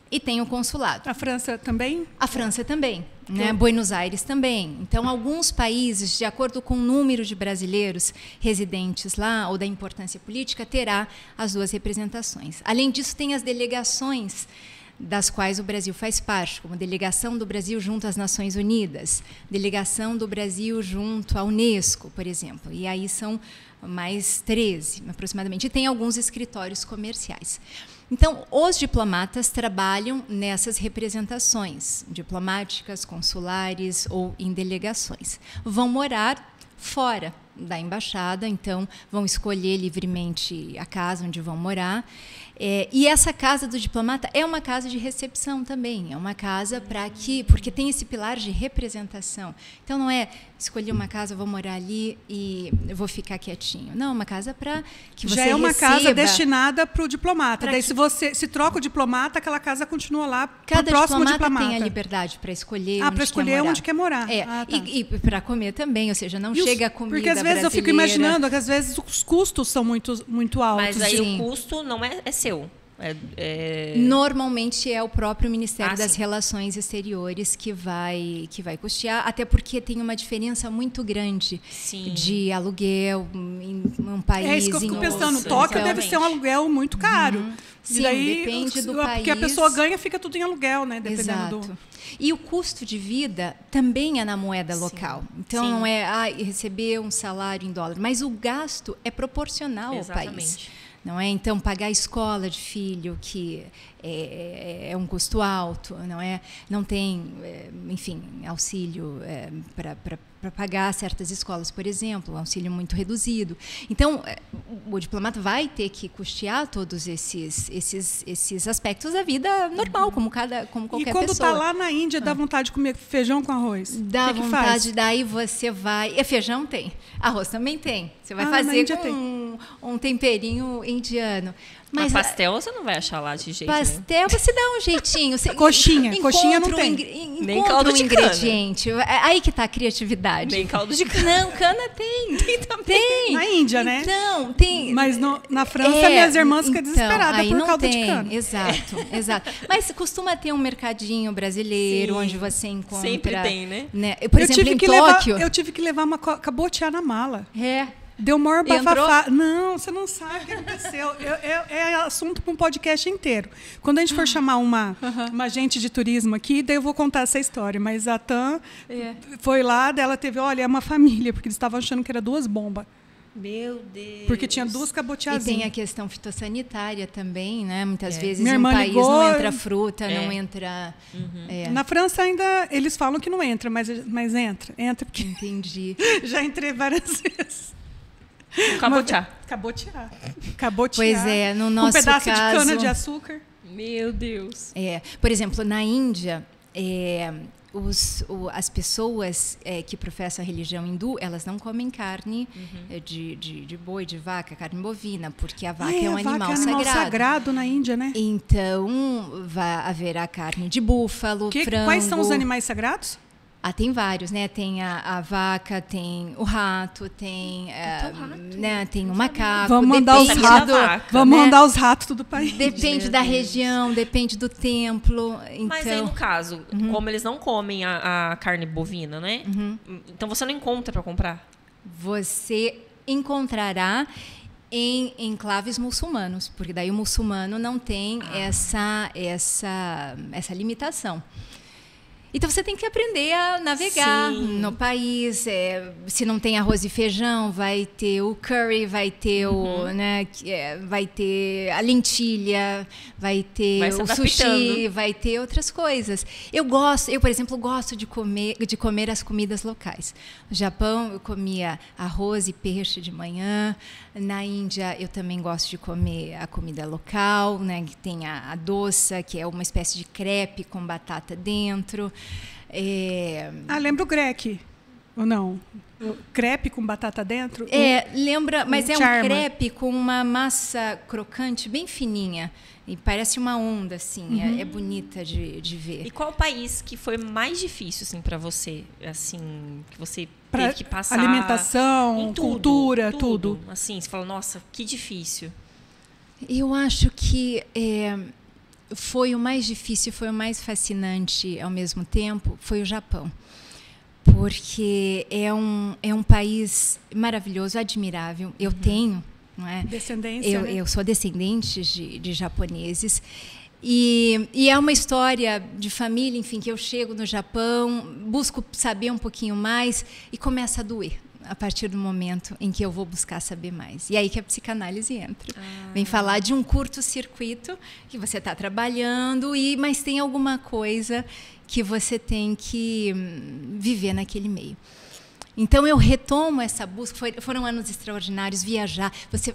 e tem o consulado. A França também? A França também, né? Buenos Aires também. Então, alguns países, de acordo com o número de brasileiros residentes lá, ou da importância política, terá as duas representações. Além disso, tem as delegações das quais o Brasil faz parte, como delegação do Brasil junto às Nações Unidas, delegação do Brasil junto à Unesco, por exemplo. E aí são mais 13, aproximadamente. E tem alguns escritórios comerciais. Então, os diplomatas trabalham nessas representações diplomáticas, consulares ou em delegações. Vão morar fora da embaixada, então vão escolher livremente a casa onde vão morar. E essa casa do diplomata é uma casa de recepção também, é uma casa porque tem esse pilar de representação. Então não é escolher uma casa, vou morar ali e vou ficar quietinho. Não, é uma casa para que você já é uma receba. casa destinada para o diplomata. Daí se troca o diplomata, aquela casa continua lá para o próximo diplomata. Tem a liberdade para escolher onde quer morar. Tá. E para comer também, ou seja, não chega a comida porque às vezes brasileira. Eu fico imaginando que às vezes os custos são muito altos. Mas aí o custo não é seu. Normalmente é o próprio Ministério das Relações Exteriores que vai custear, até porque tem uma diferença muito grande de aluguel em um país. É isso que eu fico pensando. Tóquio deve ser um aluguel muito caro. Sim, daí, depende do país. Porque a pessoa ganha, fica tudo em aluguel, né? Dependendo do... E o custo de vida também é na moeda local. Então, não é receber um salário em dólar, mas o gasto é proporcional ao país. Não é? Então, pagar a escola de filho, que é um custo alto, não é? Não tem, enfim, auxílio para pagar certas escolas, por exemplo, um auxílio muito reduzido. Então, o diplomata vai ter que custear todos esses aspectos da vida normal, como qualquer pessoa. E quando está lá na Índia, dá vontade de comer feijão com arroz? Dá vontade, daí você vai... feijão tem, arroz também tem. Você vai fazer com um temperinho indiano. Mas pastel você não vai achar lá de jeito nenhum. Pastel você dá um jeitinho. Você coxinha não tem. Nem caldo de ingrediente. Aí que está a criatividade. Nem caldo de cana. Não, cana tem. Tem. Na Índia, né? Então, tem. Mas na França, minhas irmãs ficam desesperadas por caldo de cana. Exato. Mas costuma ter um mercadinho brasileiro onde você encontra... Sempre tem, né? Por exemplo, em Tóquio... Eu tive que levar uma cabotiá na mala. Deu maior bafafá. Não, você não sabe o que aconteceu. É assunto para um podcast inteiro. Quando a gente for chamar uma agente de turismo aqui, daí eu vou contar essa história. Mas a Tam foi lá, ela teve, é uma família, porque eles estavam achando que era 2 bombas. Meu Deus. Porque tinha 2 cabotiazinhas. E tem a questão fitossanitária também, né? Muitas vezes Minha irmã um país ligou, não entra fruta, não entra... Na França ainda, eles falam que não entra, mas entra. Entra porque... Entendi. Já entrei várias vezes. Cabotiá. Pois é, no nosso caso... Um pedaço de cana de açúcar. Meu Deus. Por exemplo, na Índia, as pessoas que professam a religião hindu, elas não comem carne de boi, de vaca, carne bovina, porque a vaca é um animal sagrado na Índia, né? Então, haverá carne de búfalo, frango... Quais são os animais sagrados? Tem vários, né? Tem a vaca, tem o rato, tem o macaco. Vamos mandar os ratos. Vamos mandar os ratos do país. Depende da região, depende do templo. Mas aí, no caso, como eles não comem a carne bovina, né? Então você não encontra para comprar? Você encontrará em enclaves muçulmanos, porque daí o muçulmano não tem essa limitação. Então, você tem que aprender a navegar no país. Se não tem arroz e feijão, vai ter o curry, vai ter vai ter a lentilha, vai ter o sushi, vai ter outras coisas. Eu, por exemplo, gosto de comer as comidas locais. No Japão, eu comia arroz e peixe de manhã. Na Índia, eu também gosto de comer a comida local, né, que tem a doça, que é uma espécie de crepe com batata dentro. Lembra o grec, ou não? O crepe com batata dentro? Lembra, mas é um crepe com uma massa crocante bem fininha. E parece uma onda, assim, é bonita de ver. E qual o país que foi mais difícil, assim, para você? Assim, que você teve que passar... Alimentação, cultura, tudo. Assim, você fala, nossa, que difícil. Eu acho que foi o mais difícil, foi o mais fascinante ao mesmo tempo, foi o Japão. Porque é um país maravilhoso, admirável. Eu tenho, não é? Descendência, né? Eu sou descendente de japoneses. E é uma história de família, enfim, que eu chego no Japão, busco saber um pouquinho mais e começa a doer a partir do momento em que eu vou buscar saber mais. E aí que a psicanálise entra. Vem falar de um curto-circuito que você está trabalhando, mas tem alguma coisa que você tem que viver naquele meio. Então, eu retomo essa busca. Foram anos extraordinários, viajar, você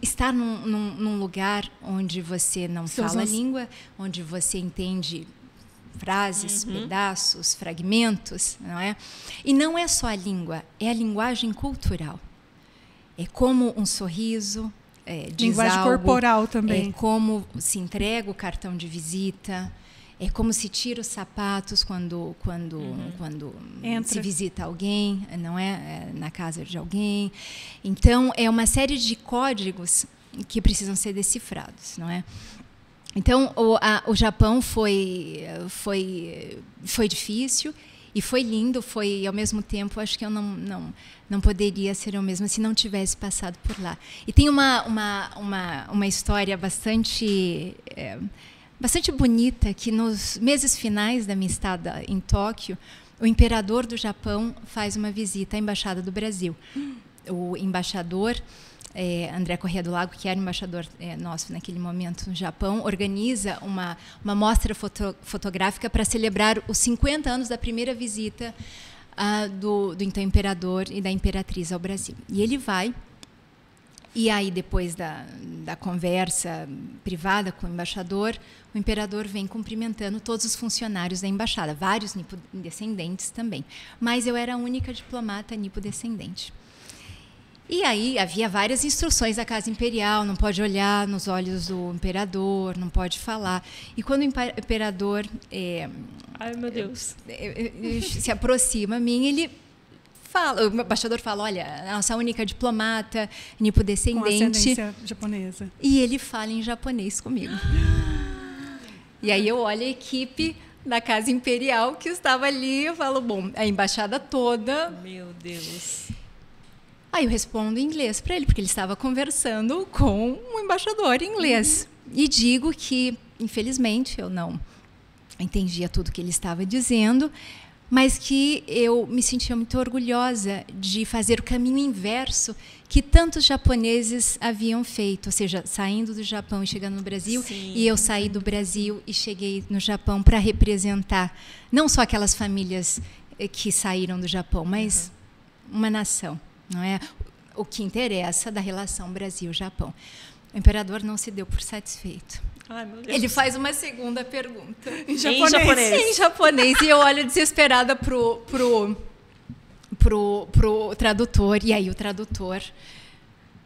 estar num lugar onde você não fala a língua, onde você entende frases, pedaços, fragmentos, não é? E não é só a língua, é a linguagem cultural. É como um sorriso diz linguagem algo, corporal também. É como se entrega o cartão de visita, é como se tira os sapatos quando se visita alguém, não é? Na casa de alguém. Então, é uma série de códigos que precisam ser decifrados, não é? Então, o Japão foi difícil e foi lindo, ao mesmo tempo, acho que eu não poderia ser eu mesma se não tivesse passado por lá. E tem uma história bastante bonita, que nos meses finais da minha estada em Tóquio, o imperador do Japão faz uma visita à Embaixada do Brasil. O embaixador... André Corrêa do Lago, que era embaixador nosso naquele momento no Japão, organiza uma mostra fotográfica para celebrar os 50 anos da primeira visita do então imperador e da imperatriz ao Brasil. E ele vai, e aí depois da conversa privada com o embaixador vem cumprimentando todos os funcionários da embaixada, vários nipodescendentes também. Mas eu era a única diplomata nipodescendente. E aí havia várias instruções da Casa Imperial, não pode olhar nos olhos do imperador, não pode falar. E quando o imperador ai, meu Deus, se aproxima a mim, ele fala, o embaixador fala, olha, a nossa única diplomata, nipodescendente. Com ascendência japonesa. E ele fala em japonês comigo. E aí eu olho a equipe da Casa Imperial que estava ali, eu falo, bom, a embaixada toda... Meu Deus... Aí eu respondo em inglês para ele, porque ele estava conversando com um embaixador em inglês. E digo que, infelizmente, eu não entendia tudo que ele estava dizendo, mas que eu me sentia muito orgulhosa de fazer o caminho inverso que tantos japoneses haviam feito, ou seja, saindo do Japão e chegando no Brasil. Sim. E eu saí do Brasil e cheguei no Japão para representar não só aquelas famílias que saíram do Japão, mas uma nação. Não é o que interessa da relação Brasil-Japão. O imperador não se deu por satisfeito. Ai, meu Deus. Ele faz uma segunda pergunta. Em japonês. Em japonês. E eu olho desesperada pro tradutor. E aí o tradutor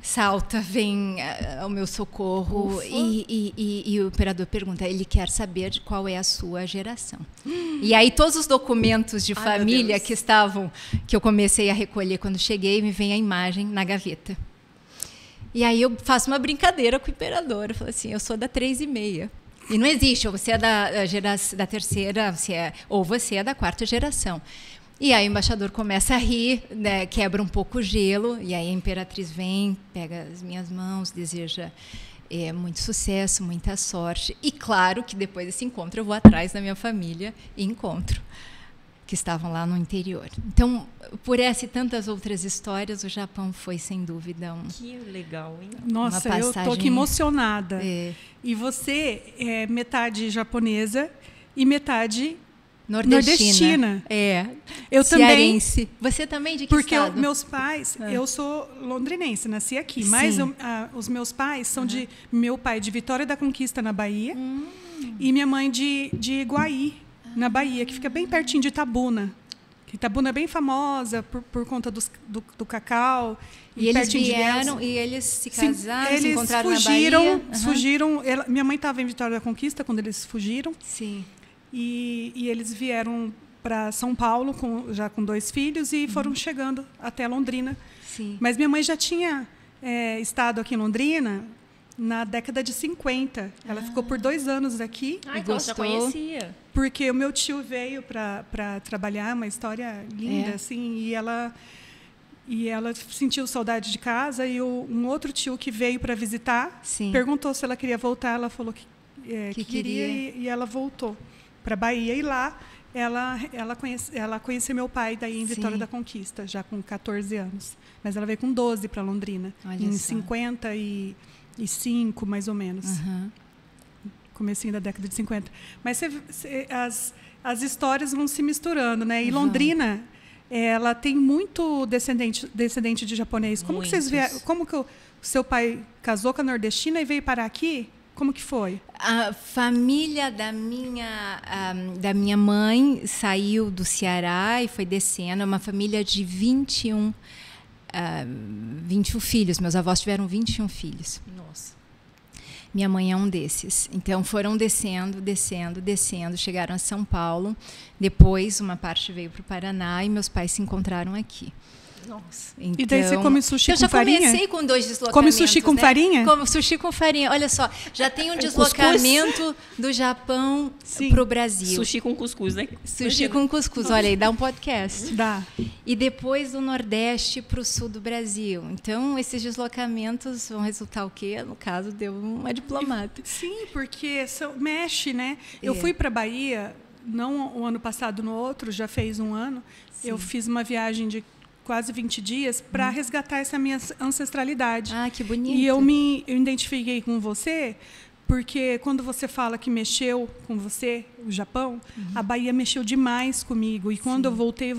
salta, vem ao meu socorro e o imperador pergunta, ele quer saber de qual é a sua geração. E aí todos os documentos de família que eu comecei a recolher quando cheguei, me vem a imagem na gaveta. E aí eu faço uma brincadeira com o imperador, eu falo assim, eu sou da 3,5. E não existe, ou você é da terceira, ou você é da 4ª geração. E aí o embaixador começa a rir, né, quebra um pouco o gelo, e aí a imperatriz vem, pega as minhas mãos, deseja muito sucesso, muita sorte. E claro que depois desse encontro eu vou atrás da minha família e encontro, que estavam lá no interior. Então, por essa e tantas outras histórias, o Japão foi, sem dúvida, Que legal, hein? Nossa, uma eu passagem... estou aqui emocionada. É. E você é metade japonesa e metade nordestina. Eu cearense. Também. Você também de que porque estado? Meus pais, eu sou londrinense, nasci aqui, mas os meus pais são de meu pai de Vitória da Conquista na Bahia e minha mãe de Iguaí na Bahia, que fica bem pertinho de Itabuna. Itabuna é bem famosa por conta do cacau. E eles vieram e eles se casaram, se encontraram fugiram, na Bahia? Fugiram. Minha mãe estava em Vitória da Conquista quando eles fugiram. Sim. E eles vieram para São Paulo já com 2 filhos e foram chegando até Londrina. Sim. Mas minha mãe já tinha estado aqui em Londrina na década de 50. Ela ficou por 2 anos aqui. Então ela já conhecia. Porque o meu tio veio para trabalhar, uma história linda, assim, e ela sentiu saudade de casa, e um outro tio que veio para visitar perguntou se ela queria voltar. Ela falou que queria e ela voltou para Bahia, e lá ela conheceu meu pai daí em Vitória da Conquista, já com 14 anos. Mas ela veio com 12 para Londrina, em 55, mais ou menos. Comecinho da década de 50. Mas as histórias vão se misturando, né? E Londrina, ela tem muito descendente de japonês. Como que vocês vieram? Como que o seu pai casou com a nordestina e veio parar aqui? Como que foi? A família da minha mãe saiu do Ceará e foi descendo. É uma família de 21 filhos. Meus avós tiveram 21 filhos. Nossa. Minha mãe é um desses. Então, foram descendo, chegaram a São Paulo. Depois, uma parte veio para o Paraná e meus pais se encontraram aqui. Nossa. Então, e daí você come sushi com farinha? Eu já comecei com 2 deslocamentos. Come sushi com farinha? Como sushi com farinha. Olha só, já tem um deslocamento do Japão para o Brasil. Sushi com cuscuz, né? Sushi com cuscuz. Olha aí, dá um podcast. Dá. E depois do Nordeste para o Sul do Brasil. Então, esses deslocamentos vão resultar o quê? No caso, deu uma diplomata. Sim, porque mexe, né? Eu fui para a Bahia, não o ano passado, no outro, já fez um ano. Eu fiz uma viagem de quase 20 dias para resgatar essa minha ancestralidade. Ah, que bonito. E eu me identifiquei com você porque quando você fala que mexeu com você, o Japão, a Bahia mexeu demais comigo. E quando eu voltei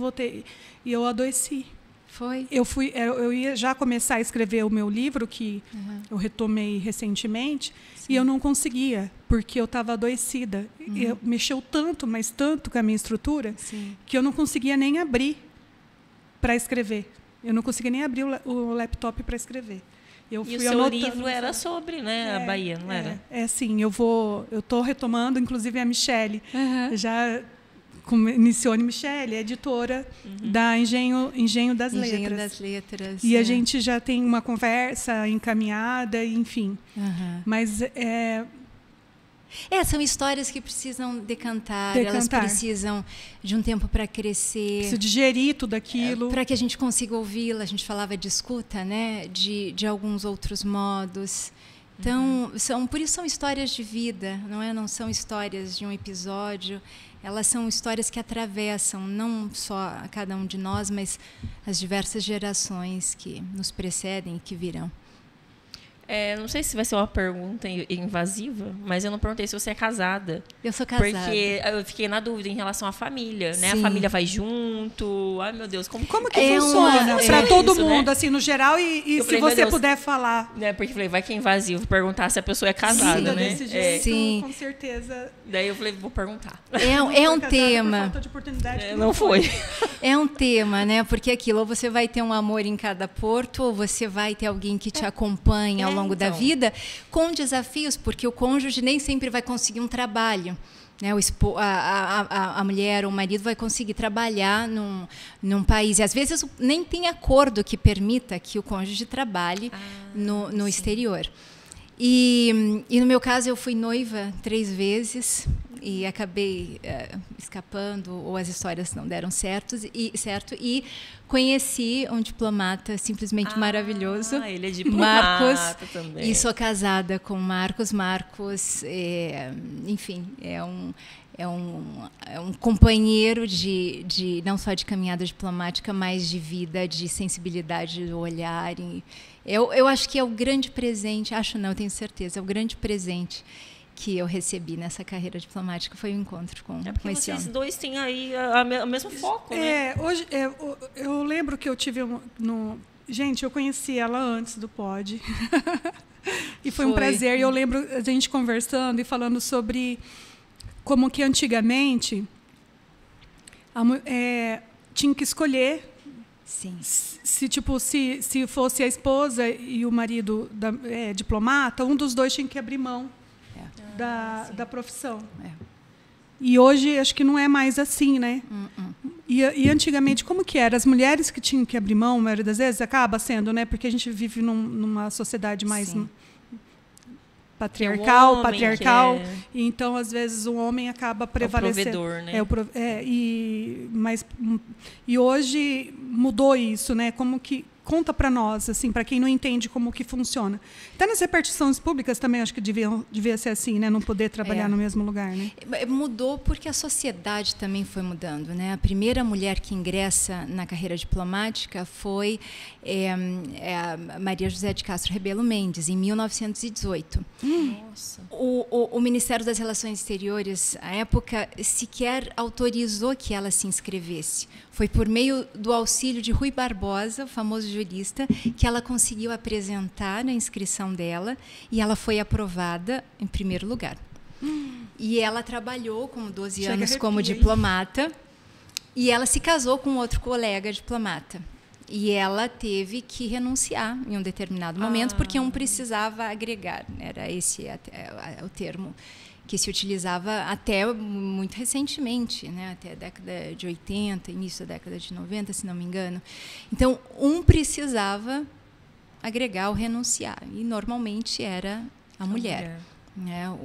e eu adoeci. Foi? Eu ia já começar a escrever o meu livro, que eu retomei recentemente, e eu não conseguia, porque eu estava adoecida. Mexeu tanto, mas tanto com a minha estrutura, que eu não conseguia nem abrir para escrever. Eu não conseguia nem abrir o laptop para escrever. E o seu livro era sobre, né, a Bahia, não era? Sim. Eu estou retomando, inclusive a Michele. Já Nicione Michele, editora da Engenho das Letras. Engenho das Letras. E a gente já tem uma conversa encaminhada, enfim. Mas são histórias que precisam decantar, elas precisam de um tempo para crescer. Precisa digerir tudo aquilo. Para que a gente consiga ouvi-la. A gente falava de escuta, né? De alguns outros modos. Então, por isso são histórias de vida, não é? Não são histórias de um episódio. Elas são histórias que atravessam não só a cada um de nós, mas as diversas gerações que nos precedem e que virão. Não sei se vai ser uma pergunta invasiva, mas eu não perguntei se você é casada. Eu sou casada. Porque eu fiquei na dúvida em relação à família, né? A família vai junto. Ai, meu Deus, como que funciona? Para todo mundo, né? assim, no geral, e se você puder falar. Porque eu falei, vai que é invasivo perguntar se a pessoa é casada, né? Desse jeito, com certeza. Daí eu falei, vou perguntar. É um tema. Por falta de oportunidade, não foi. É um tema, né? Porque aquilo, ou você vai ter um amor em cada porto, ou você vai ter alguém que te acompanha ao longo da vida, com desafios, porque o cônjuge nem sempre vai conseguir um trabalho. Né? A mulher ou o marido vai conseguir trabalhar num país. E, às vezes, nem tem acordo que permita que o cônjuge trabalhe no exterior. E, no meu caso, eu fui noiva 3 vezes. e acabei escapando, ou as histórias não deram certo, e conheci um diplomata simplesmente maravilhoso. Ele é diplomata Marcos, também. E sou casada com Marcos. Marcos, enfim, é um companheiro de não só de caminhada diplomática, mas de vida, de sensibilidade do olhar. Eu acho que é o grande presente, eu tenho certeza, é o grande presente que eu recebi nessa carreira diplomática, foi o encontro com esse vocês homem. dois têm aí o mesmo foco, né? Hoje, eu lembro que eu tive gente, eu conheci ela antes do Pod. E foi um prazer. E eu lembro a gente conversando e falando sobre como que antigamente tinha que escolher. Sim. Se fosse a esposa e o marido diplomata, um dos dois tinha que abrir mão da profissão. E hoje acho que não é mais assim, né? E antigamente, como que era? As mulheres que tinham que abrir mão, a maioria das vezes, acaba sendo, né? Porque a gente vive numa sociedade mais patriarcal. E então, às vezes, o homem acaba prevalecendo. É o provedor, né? E hoje mudou isso, né? Como que conta para nós, assim, para quem não entende como que funciona. Até nas repartições públicas também acho que devia ser assim, né? Não poder trabalhar no mesmo lugar, né? Mudou porque a sociedade também foi mudando, né? A primeira mulher que ingressa na carreira diplomática foi a Maria José de Castro Rebelo Mendes, em 1918. Nossa. O Ministério das Relações Exteriores, à época, sequer autorizou que ela se inscrevesse. Foi por meio do auxílio de Rui Barbosa, o famoso jurista, que ela conseguiu apresentar a inscrição dela e ela foi aprovada em primeiro lugar. E ela trabalhou como 12 anos como diplomata e ela se casou com outro colega diplomata. E ela teve que renunciar em um determinado momento porque um precisava agregar. Era esse o termo que se utilizava até muito recentemente, né? Até a década de 80, início da década de 90, se não me engano. Então, um precisava agregar ou renunciar, e normalmente era a mulher.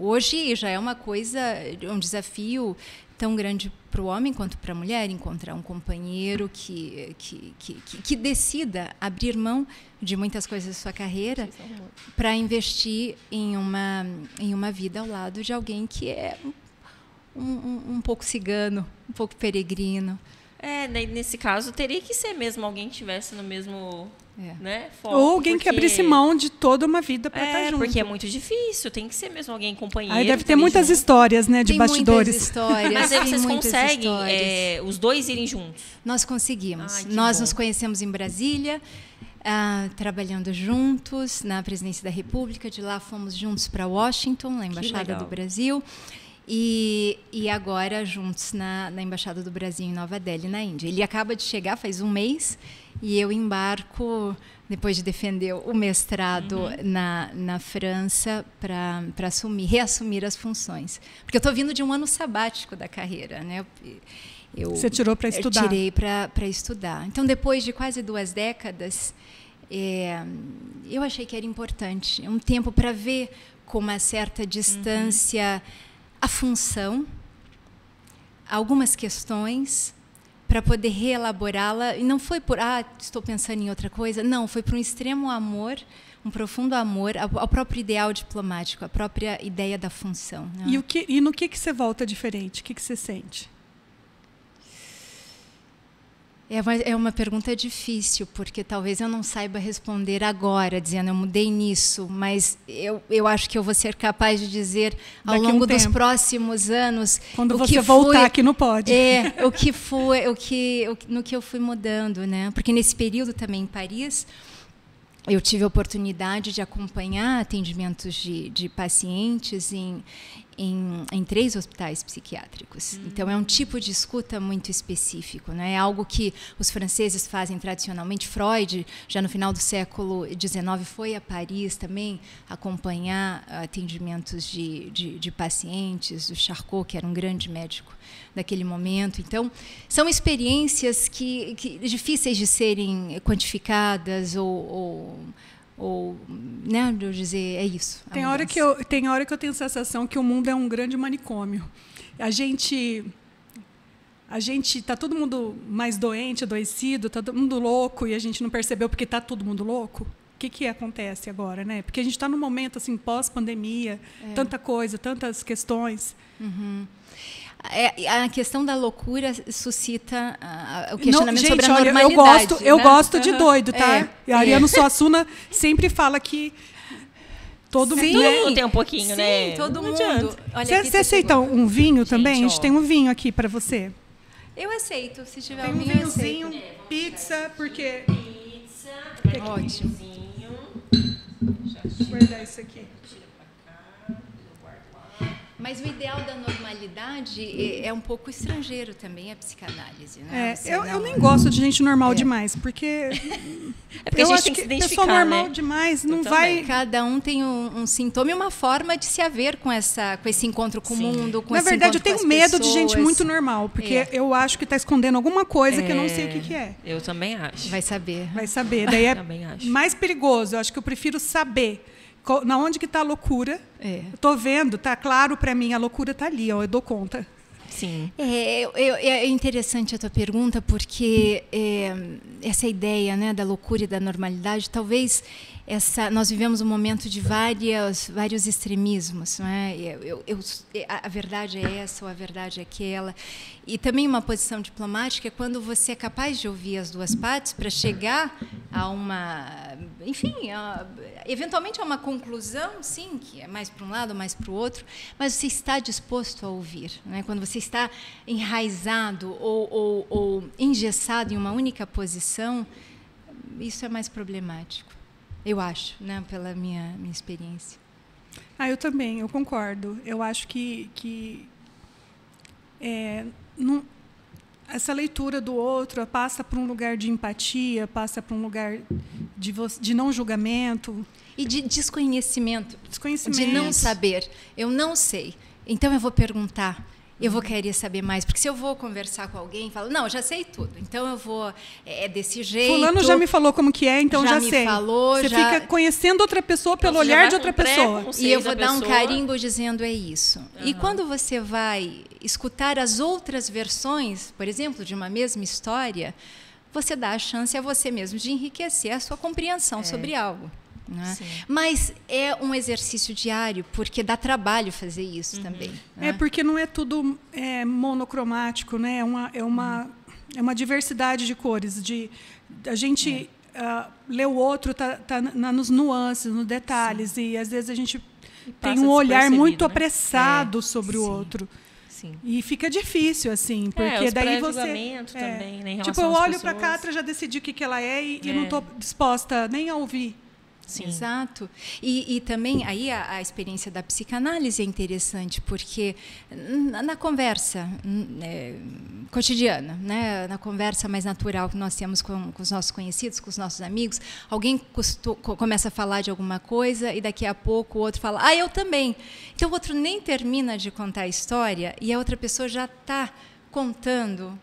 Hoje já é uma coisa, um desafio tão grande para o homem quanto para a mulher encontrar um companheiro que decida abrir mão de muitas coisas da sua carreira para investir em uma vida ao lado de alguém que é um pouco cigano, um pouco peregrino. Nesse caso, teria que ser mesmo alguém que estivesse no mesmo foco. Ou alguém que abrisse mão de toda uma vida para estar junto. Porque é muito difícil, tem que ser mesmo alguém companheiro. Aí deve ter muitas histórias, né, de bastidores. Muitas histórias. Mas aí vocês conseguem os dois irem juntos? Nós conseguimos. Nós nos conhecemos em Brasília, trabalhando juntos na Presidência da República. De lá fomos juntos para Washington, na Embaixada do Brasil. E agora juntos na Embaixada do Brasil em Nova Delhi, na Índia. Ele acaba de chegar faz um mês e eu embarco, depois de defender o mestrado na França, para reassumir as funções. Porque eu estou vindo de um ano sabático da carreira, né? Você tirou para estudar? Eu tirei para estudar. Então, depois de quase 2 décadas, eu achei que era importante. Um tempo para ver com uma certa distância a função, algumas questões, para poder reelaborá-la. E não foi por, estou pensando em outra coisa. Não, foi por um extremo amor, um profundo amor ao próprio ideal diplomático, à própria ideia da função. Né? E no que você volta diferente? O que você sente? É uma pergunta difícil, porque talvez eu não saiba responder agora, dizendo eu mudei nisso, mas eu acho que eu vou ser capaz de dizer ao longo dos próximos anos. Quando você voltar aqui no Pod. No que eu fui mudando, né? Porque nesse período também em Paris, eu tive a oportunidade de acompanhar atendimentos de pacientes em 3 hospitais psiquiátricos. Então, é um tipo de escuta muito específico, né? É algo que os franceses fazem tradicionalmente. Freud, já no final do século XIX, foi a Paris também acompanhar atendimentos de pacientes, do Charcot, que era um grande médico daquele momento. Então, são experiências que difíceis de serem quantificadas ou né, de eu dizer, é isso. Tem hora que eu tenho a sensação que o mundo é um grande manicômio. A gente está todo mundo mais doente, adoecido, está todo mundo louco e a gente não percebeu porque está todo mundo louco. O que acontece agora, né? Porque a gente está num momento assim pós-pandemia, tanta coisa, tantas questões. Uhum. A questão da loucura suscita o questionamento gente, sobre a olha, normalidade. Eu gosto de doido, tá? E a Ariano Suassuna sempre fala que todo mundo tem um pouquinho, sim, né? Todo não mundo. Você aceita um vinho também? A gente tem um vinho aqui para você. Eu aceito, se tiver tem um vinho, vinhozinho, pizza, porque... Pizza, ótimo. Vou guardar isso aqui. Mas o ideal da normalidade é um pouco estrangeiro também, a psicanálise. Né? Eu nem gosto de gente normal demais, porque... porque eu a gente acho tem que se que identificar, pessoa normal né? demais não vai... Cada um tem um sintoma e uma forma de se haver com esse encontro com o mundo, com Na esse verdade, eu encontro tenho com as medo de gente pessoas. muito normal, porque eu acho que está escondendo alguma coisa que eu não sei o que é. Eu também acho. Vai saber. Vai saber. Daí é Também acho. mais perigoso. Eu acho que eu prefiro saber na onde que está a loucura. Eu estou vendo, tá claro para mim, a loucura está ali, ó, eu dou conta. Sim. É interessante a tua pergunta, porque essa ideia, né, da loucura e da normalidade, talvez nós vivemos um momento de vários extremismos, não é? A verdade é essa ou a verdade é aquela. E também uma posição diplomática é quando você é capaz de ouvir as duas partes para chegar a eventualmente a uma conclusão, sim, que é mais para um lado ou mais para o outro, mas você está disposto a ouvir, né? Quando você está enraizado ou engessado em uma única posição, isso é mais problemático. Eu acho, né, pela minha experiência. Eu também, eu concordo. Eu acho que essa leitura do outro passa por um lugar de empatia, passa por um lugar de não julgamento. E de desconhecimento. Desconhecimento. De não saber. Eu não sei. Então eu vou perguntar. Eu vou querer saber mais, porque se eu vou conversar com alguém, falo, não, já sei tudo, então eu vou, desse jeito. Fulano já me falou como que é, então já sei. Me falou, Você fica conhecendo outra pessoa pelo olhar de outra pessoa. E eu vou dar um carimbo dizendo é isso. E quando você vai escutar as outras versões, por exemplo, de uma mesma história, você dá a chance a você mesmo de enriquecer a sua compreensão sobre algo. Né? Mas é um exercício diário, porque dá trabalho fazer isso também. Né? Porque não é tudo monocromático, né? É uma diversidade de cores. A gente lê o outro, tá nos nuances, nos detalhes, e às vezes a gente tem um olhar muito apressado sobre o outro. Sim. E fica difícil, assim, porque daí você... também, né, em tipo, eu olho para a Catra, já decidi o que ela é e não estou disposta nem a ouvir. Sim. Exato. E também aí a experiência da psicanálise é interessante, porque na conversa cotidiana, né, na conversa mais natural que nós temos com os nossos conhecidos, com os nossos amigos, alguém começa a falar de alguma coisa e daqui a pouco o outro fala, eu também. Então o outro nem termina de contar a história e a outra pessoa já está contando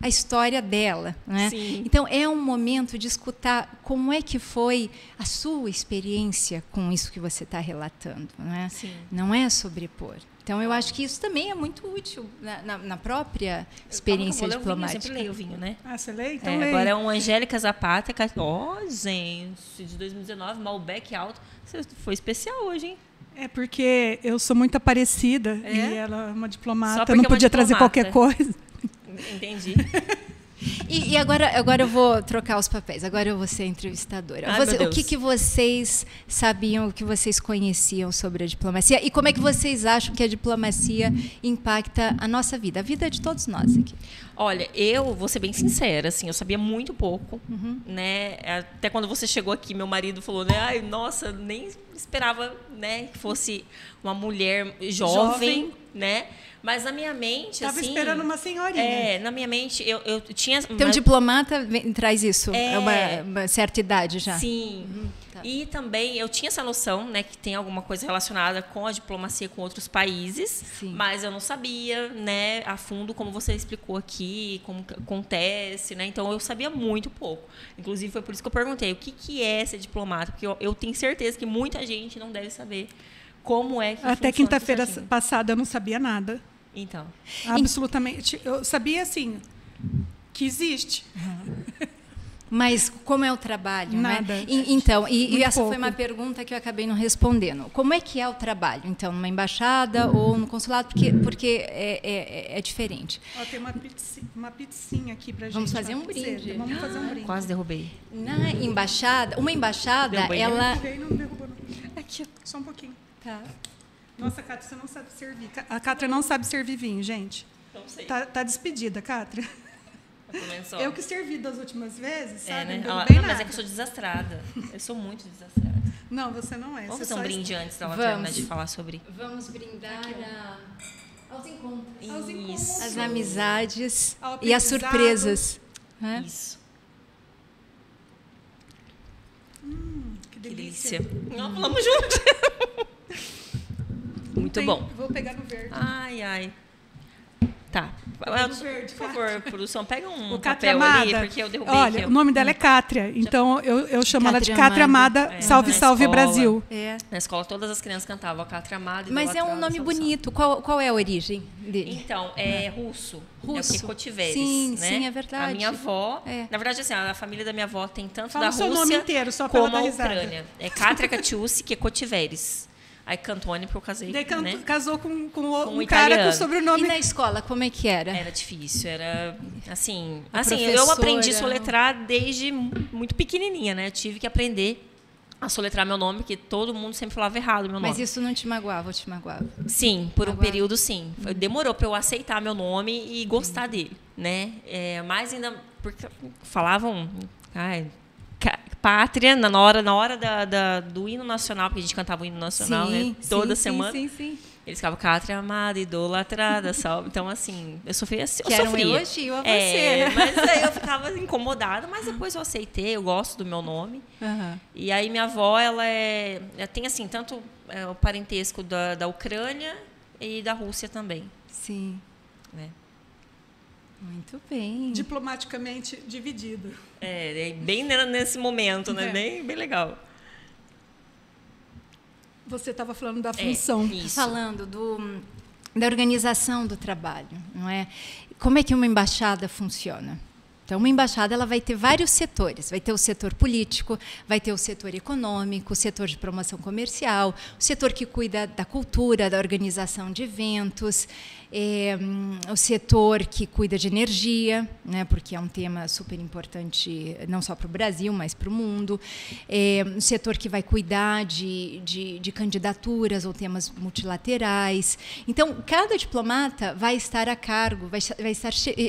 a história dela, né? Então é um momento de escutar como é que foi a sua experiência com isso que você está relatando, né? Não é sobrepor. Então eu acho que isso também é muito útil na própria experiência diplomática. Eu sempre leio o vinho, né? Você lê? Então lê. Agora é um Angélica Zapata, gente, de 2019, Malbec Alto. Você foi especial hoje, hein? É porque eu sou muito Aparecida e ela é uma diplomata, eu não podia trazer qualquer coisa. Entendi. E agora eu vou trocar os papéis. Agora eu vou ser entrevistadora. O que vocês sabiam, o que vocês conheciam sobre a diplomacia? E como é que vocês acham que a diplomacia impacta a nossa vida, a vida de todos nós aqui? Olha, eu vou ser bem sincera, assim, eu sabia muito pouco, né? Até quando você chegou aqui, meu marido falou, né? Ai, nossa, nem esperava, né, que fosse uma mulher jovem, né? Mas na minha mente, estava esperando uma senhorinha. Na minha mente, eu tinha... Então, diplomata traz isso, é uma certa idade já. Sim. Tá. E também eu tinha essa noção, né, que tem alguma coisa relacionada com a diplomacia com outros países, mas eu não sabia, né, a fundo como você explicou aqui, como acontece, né? Então eu sabia muito pouco. Inclusive foi por isso que eu perguntei o que é ser diplomata, porque eu tenho certeza que muita gente não deve saber como é que Até quinta-feira passada eu não sabia nada. Então. Absolutamente. Eu sabia, assim, que existe. Mas como é o trabalho? Nada. Né? Então, e essa pouco. foi uma pergunta que eu acabei não respondendo. Como é que é o trabalho? Então, numa embaixada ou no consulado? Porque é diferente. Ó, tem uma pizzinha aqui pra gente. Vamos fazer um brinde. Vamos fazer um brinde. Quase derrubei. Na embaixada, uma embaixada, ela... Não derrubou, não. Aqui, Só um pouquinho. tá. Nossa, Cátia, você não sabe servir. A Cátia não sabe servir vinho, gente. Não sei. Tá despedida, Cátia. Eu que servi das últimas vezes, sabe? Né? Não bem Mas nada. é que eu sou desastrada. Eu sou muito desastrada. Não, você não é. Vamos Você fazer um só brinde antes dela Vamos. terminar de falar sobre... Vamos brindar aos encontros. Aos encontros. As amizades Ao e as aprendizado. surpresas. Né? Isso. Que Que delícia. delícia. Não, falamos juntos. Muito bom. Vou pegar no verde. Ai, ai. Tá. no verde, Por favor, produção, pega um O Cátria papel ali, Amada. porque eu derrubei Olha, aqui. o nome dela é Cátria, então eu chamo ela de Cátria Cátria Amada. Amada. Salve, Na salve, escola. Brasil. É. Na escola, todas as crianças cantavam a Cátria Amada. Mas é um idolatrada, nome salve, bonito. Qual é a origem dele? Então, é russo. Russo. É o que Cotiveres, Sim, né? sim, é verdade. A minha avó... É. Na verdade, assim, a família da minha avó tem tanto Fala da o seu Rússia nome inteiro, só pra ela como dar a risada. Ucrânia. É Kátria Katiusi, que é Cotiveres. Aí Cantone, porque eu casei, Daí né? casou com um um cara com italiano. sobrenome. E na escola, como é que era? Era difícil, era assim... A Assim, eu professora- aprendi a soletrar desde muito pequenininha, né? Eu tive que aprender a soletrar meu nome, porque todo mundo sempre falava errado meu nome. Mas isso não te magoava ou te magoava? Sim, por um Magoava. período, sim. Demorou para eu aceitar meu nome e gostar dele, né? Mas ainda... Porque falavam... Ai, pátria, na hora do hino nacional, porque a gente cantava o hino nacional, né? Toda semana. Sim. Eles ficavam Cátria amada, idolatrada, sabe? Então, assim, eu sofria. Que era um elogio a você. Mas aí eu ficava incomodada, mas depois eu aceitei, eu gosto do meu nome. Aham. E aí minha avó, ela tem, assim, tanto o parentesco da Ucrânia e da Rússia também. Sim. Né? Muito bem. Diplomaticamente dividido. Bem nesse momento, né? Bem legal. Você estava falando da função. Isso. Falando da organização do trabalho, não é? Como é que uma embaixada funciona? Então, uma embaixada ela vai ter vários setores. Vai ter o setor político, vai ter o setor econômico, o setor de promoção comercial, o setor que cuida da cultura, da organização de eventos, o setor que cuida de energia, né, porque é um tema super importante não só para o Brasil, mas para o mundo. O setor que vai cuidar de candidaturas ou temas multilaterais. Então, cada diplomata vai estar a cargo,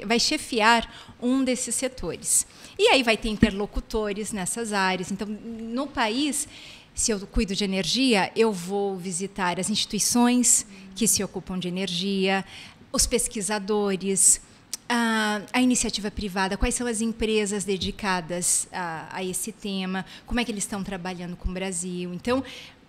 vai chefiar um desses setores. E aí vai ter interlocutores nessas áreas. Então, no país, se eu cuido de energia, eu vou visitar as instituições que se ocupam de energia, os pesquisadores, a iniciativa privada, quais são as empresas dedicadas a esse tema, como é que eles estão trabalhando com o Brasil. Então,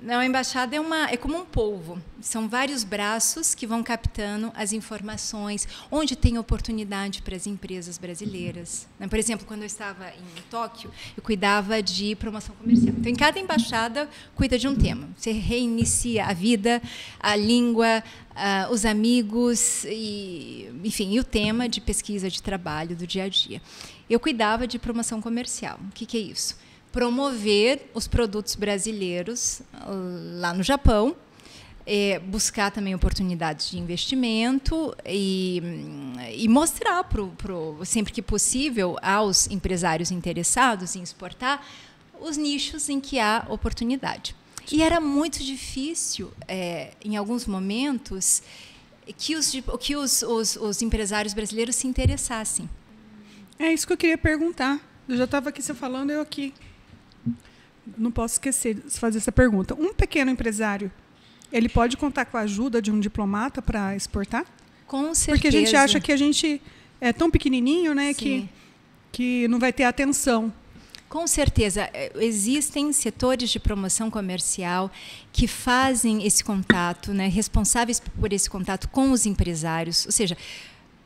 a embaixada é como um polvo. São vários braços que vão captando as informações, onde tem oportunidade para as empresas brasileiras. Por exemplo, quando eu estava em Tóquio, eu cuidava de promoção comercial. Então, em cada embaixada, cuida de um tema. Você reinicia a vida, a língua, os amigos, enfim, e o tema de pesquisa de trabalho do dia a dia. Eu cuidava de promoção comercial. O que é isso? Promover os produtos brasileiros lá no Japão, buscar também oportunidades de investimento e mostrar, sempre que possível, aos empresários interessados em exportar os nichos em que há oportunidade. E era muito difícil, em alguns momentos, que os empresários brasileiros se interessassem. É isso que eu queria perguntar. Eu já estava aqui você falando, eu aqui. Não posso esquecer de fazer essa pergunta. Um pequeno empresário, ele pode contar com a ajuda de um diplomata para exportar? Com certeza. Porque a gente acha que a gente é tão pequenininho, né, que não vai ter atenção. Com certeza. Existem setores de promoção comercial que fazem esse contato, né, responsáveis por esse contato com os empresários, ou seja,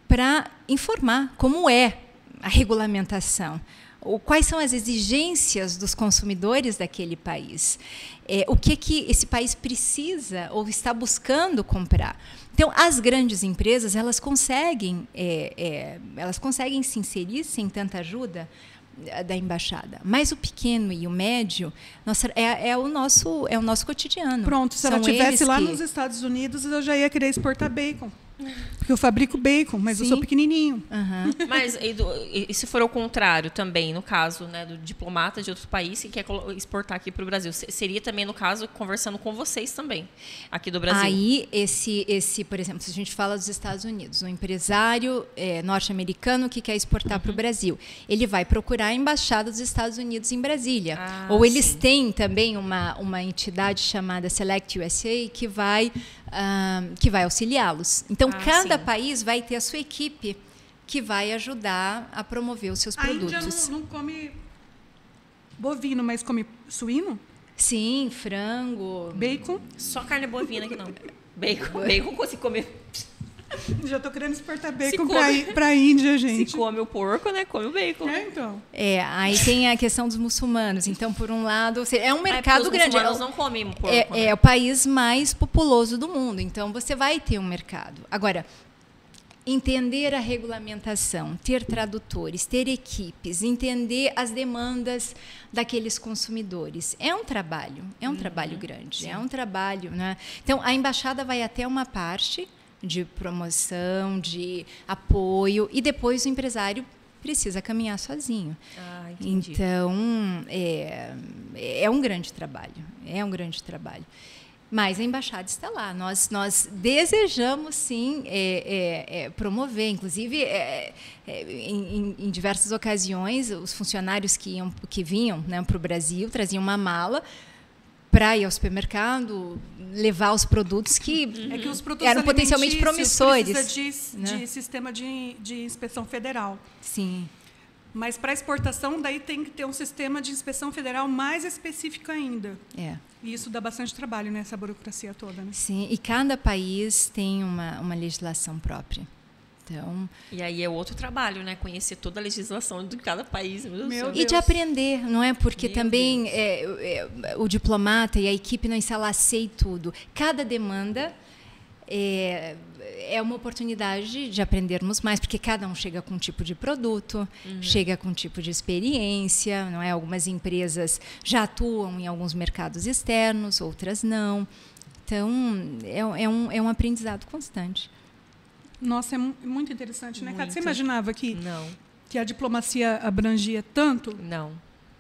para informar como é a regulamentação. quais são as exigências dos consumidores daquele país, o que esse país precisa ou está buscando comprar. Então, as grandes empresas elas conseguem se inserir sem tanta ajuda da embaixada, mas o pequeno e o médio é o nosso cotidiano. Pronto, se ela estivesse lá nos Estados Unidos, eu já ia querer exportar bacon. Porque eu fabrico bacon, mas eu sou pequenininho. Mas e se for ao contrário também, no caso, né, do diplomata de outro país que quer exportar aqui para o Brasil, seria também, no caso, conversando com vocês também, aqui do Brasil? Aí, por exemplo, se a gente fala dos Estados Unidos, um empresário norte-americano que quer exportar para o Brasil, ele vai procurar a Embaixada dos Estados Unidos em Brasília. Ou eles têm também uma entidade chamada Select USA que vai auxiliá-los. Então, cada país vai ter a sua equipe que vai ajudar a promover os seus produtos. A Índia não come bovino, mas come suíno? Sim, frango. Bacon? Só carne bovina que não. Bacon consigo comer. Já estou querendo exportar bacon para a Índia, gente. Se come o porco, né? Come o bacon. Então. Aí tem a questão dos muçulmanos. Então, por um lado, é um mercado grande. Os muçulmanos não comem porco. É o país mais populoso do mundo. Então, você vai ter um mercado. Agora, entender a regulamentação, ter tradutores, ter equipes, entender as demandas daqueles consumidores. É um trabalho grande. Sim. É um trabalho, né? Então, a embaixada vai até uma parte de promoção, de apoio, e depois o empresário precisa caminhar sozinho. Então, é um grande trabalho. Mas a embaixada está lá. Nós desejamos, sim, promover. Inclusive, em diversas ocasiões, os funcionários que vinham, né, para o Brasil traziam uma mala para ir ao supermercado, levar os produtos que, os produtos eram potencialmente promissores. Precisa de sistema de inspeção federal. Sim. Mas para exportação, daí tem que ter um sistema de inspeção federal mais específico ainda. E isso dá bastante trabalho, né, essa burocracia toda. Né? Sim, e cada país tem uma legislação própria. Então, e aí é outro trabalho, né? Conhecer toda a legislação de cada país. E de aprender, não é? Porque também o diplomata e a equipe não está lá, sei tudo. Cada demanda é uma oportunidade de aprendermos mais, porque cada um chega com um tipo de produto, chega com um tipo de experiência, não é? Algumas empresas já atuam em alguns mercados externos, outras não. Então, é um aprendizado constante. Nossa, é muito interessante, né, Cátia? Você imaginava que a diplomacia abrangia tanto? Não.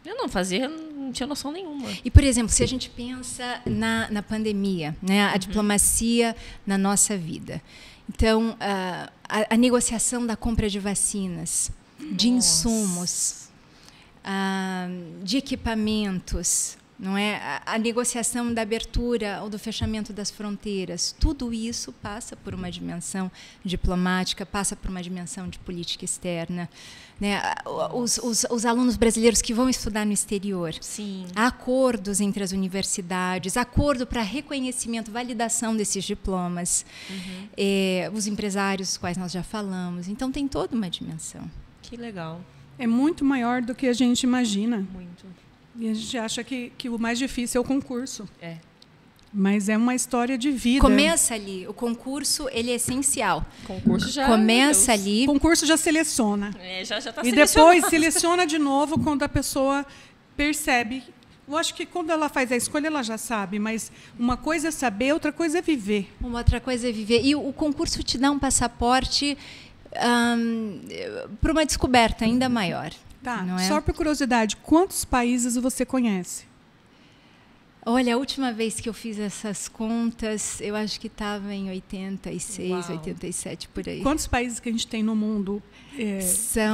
Eu não tinha noção nenhuma. E, por exemplo, se a gente pensa na pandemia, né, a diplomacia na nossa vida. Então, a negociação da compra de vacinas, de insumos, de equipamentos, não é? A negociação da abertura ou do fechamento das fronteiras, tudo isso passa por uma dimensão diplomática, passa por uma dimensão de política externa, né? Os alunos brasileiros que vão estudar no exterior, sim, há acordos entre as universidades, acordo para reconhecimento, validação desses diplomas, os empresários, dos quais nós já falamos. Então tem toda uma dimensão. Que legal. É muito maior do que a gente imagina. Muito. E a gente acha que o mais difícil é o concurso. Mas é uma história de vida. Começa ali. O concurso, ele é essencial. O concurso já... Começa ali. O concurso já seleciona. Já está e depois seleciona de novo quando a pessoa percebe. Eu acho que quando ela faz a escolha, ela já sabe. Mas uma coisa é saber, outra coisa é viver. Uma outra coisa é viver. E o concurso te dá um passaporte para uma descoberta ainda maior. Tá, só por curiosidade, quantos países você conhece? Olha, a última vez que eu fiz essas contas, eu acho que estava em 86, Uau. 87, por aí. Quantos países que a gente tem no mundo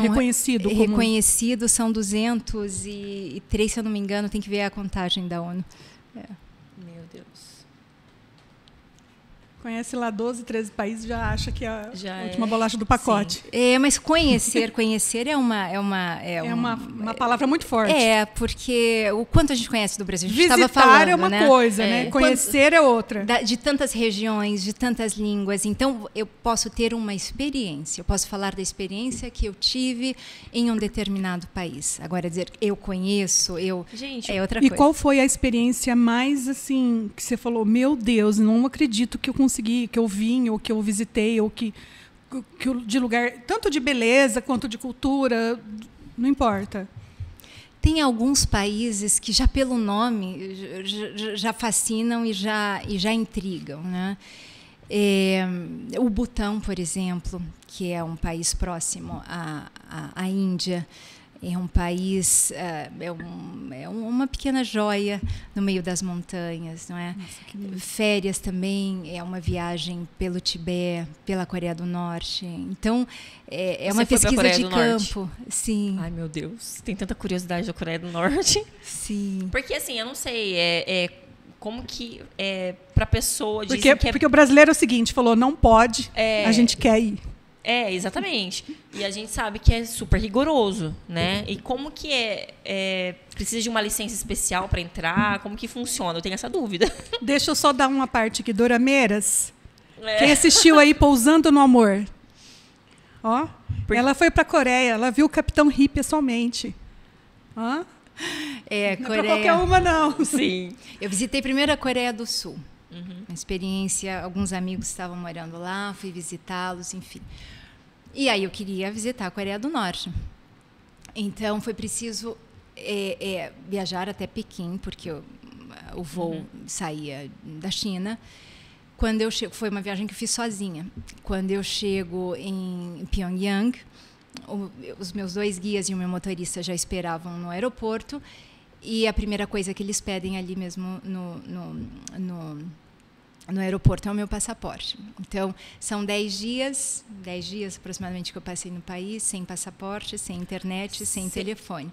reconhecido? Reconhecidos são 203, se eu não me engano, tem que ver a contagem da ONU. Meu Deus. Conhece lá 12, 13 países, já acha que é a última bolacha do pacote. Mas conhecer é uma palavra muito forte. Porque o quanto a gente conhece do Brasil? A gente Visitar estava falando, é uma coisa, né? Conhecer é outra. De tantas regiões, de tantas línguas. Então, eu posso ter uma experiência. Eu posso falar da experiência que eu tive em um determinado país. Agora, dizer eu conheço, Gente, é outra coisa. E qual foi a experiência mais, assim, que você falou, meu Deus, não acredito que eu consegui, que eu vim, ou que eu visitei, ou que de lugar, tanto de beleza quanto de cultura, não importa. Tem alguns países que já pelo nome já fascinam e já intrigam, né? O Butão, por exemplo, que é um país próximo à Índia, é um país, uma pequena joia no meio das montanhas, não é? Nossa, férias também, é uma viagem pelo Tibete, pela Coreia do Norte. Então, é uma pesquisa de campo. Sim. Ai, meu Deus, tem tanta curiosidade da Coreia do Norte. Sim. Porque, assim, eu não sei, como que para pessoa... Porque o brasileiro é o seguinte, falou, não pode, a gente quer ir. Exatamente. E a gente sabe que é super rigoroso, né? E como que precisa de uma licença especial para entrar? Como que funciona? Eu tenho essa dúvida. Deixa eu só dar uma parte aqui. Dorameiras. Quem assistiu aí Pousando no Amor? Ó, ela foi para a Coreia, ela viu o Capitão Ri pessoalmente. Ó. Não é para qualquer uma, não. Sim. Eu visitei primeiro a Coreia do Sul. Uma experiência, alguns amigos estavam morando lá, fui visitá-los, enfim. E aí eu queria visitar a Coreia do Norte. Então, foi preciso viajar até Pequim, porque o voo saía da China. Quando eu chego, foi uma viagem que eu fiz sozinha. Quando eu chego em Pyongyang, os meus 2 guias e o meu motorista já esperavam no aeroporto. E a primeira coisa que eles pedem ali mesmo no aeroporto é o meu passaporte. Então, são 10 dias aproximadamente que eu passei no país, sem passaporte, sem internet, sem telefone.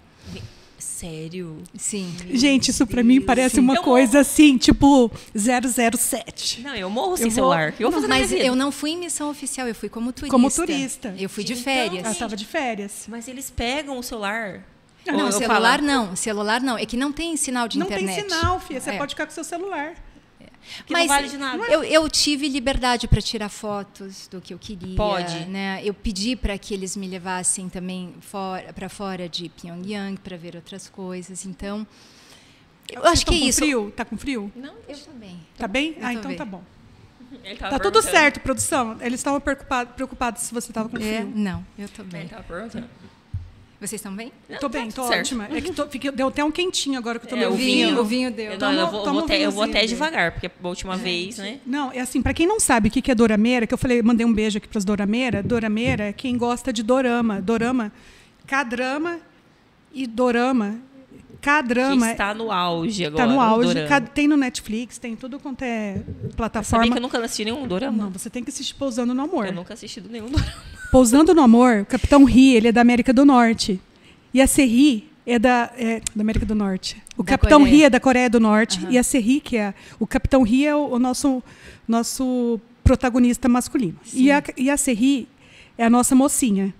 Sério? Sim. Gente, isso pra mim parece uma coisa assim, tipo 007. Não, eu morro sem celular. Mas eu não fui em missão oficial, eu fui como turista. Como turista. Eu fui de férias. Ela estava de férias. Mas eles pegam o celular... Não, celular não. É que não tem sinal de internet. Não tem sinal, filha. Você pode ficar com o seu celular. Que não vale de nada. Eu tive liberdade para tirar fotos do que eu queria. Pode. Né? Eu pedi para que eles me levassem também para fora de Pyongyang para ver outras coisas. Então, eu acho que é isso. Frio? Tá com frio? Não, eu tô bem. Tá bem? Então bem. tá bom. Tá tudo certo, produção. Eles estavam preocupados se você estava com frio. Não, eu tô bem. Ele tava perguntando. Vocês estão bem? Tô bem, tô ótima. É que deu até um quentinho agora que eu tomei o vinho deu. Eu vou até devagar, porque a última vez, né? Não, é assim, para quem não sabe o que é dorameira, que eu falei, mandei um beijo aqui para as dorameira. Dorameira é quem gosta de dorama. Dorama, K-drama e dorama. K-drama. Que está no auge agora. Está no auge. Tem no Netflix, tem tudo quanto é plataforma. Sabia que eu nunca assisti nenhum dorama? Não, você tem que assistir Pousando no Amor. Eu nunca assisti nenhum dorama. Pousando no Amor, o Capitão Ri, ele é da América do Norte. E a Serri é da América do Norte. O Capitão Ri é da Coreia do Norte. E a Serri, o Capitão Ri é o nosso protagonista masculino. E a Serri é a nossa mocinha.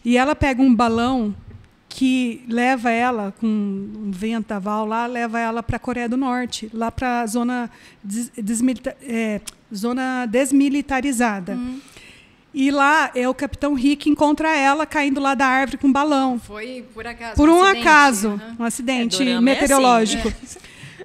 E ela pega um balão que leva ela, com um ventaval lá, leva ela para a Coreia do Norte, lá para a zona desmilitarizada. E lá é o Capitão Ri que encontra ela caindo lá da árvore com um balão. Foi por acaso. Por um acaso, um acidente meteorológico. Assim,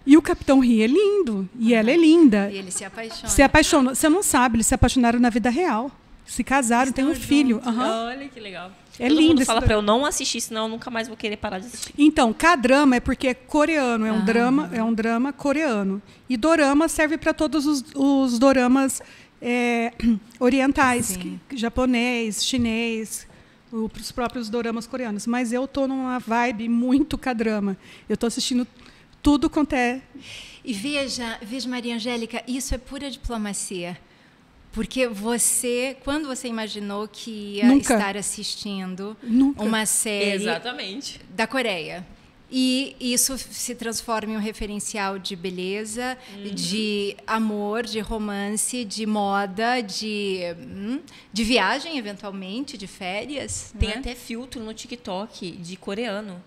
E o Capitão Ri é lindo, e ela é linda. E ele se apaixona. Se apaixona. Você não sabe, eles se apaixonaram na vida real. Se casaram, têm um filho. Olha que legal. É Todo lindo. Mundo fala para eu não assistir, senão eu nunca mais vou querer parar de assistir. Então, K-drama é porque é coreano, é um drama coreano. E dorama serve para todos os doramas orientais, japonês, chinês, os próprios doramas coreanos. Mas eu estou numa vibe muito K-drama. Eu estou assistindo tudo quanto é. E veja, Maria Angélica, isso é pura diplomacia. Porque quando você imaginou que ia estar assistindo uma série Exatamente. da Coreia, E isso se transforma em um referencial de beleza, de amor, de romance, de moda, de viagem, eventualmente, de férias. Tem até filtro no TikTok de coreano.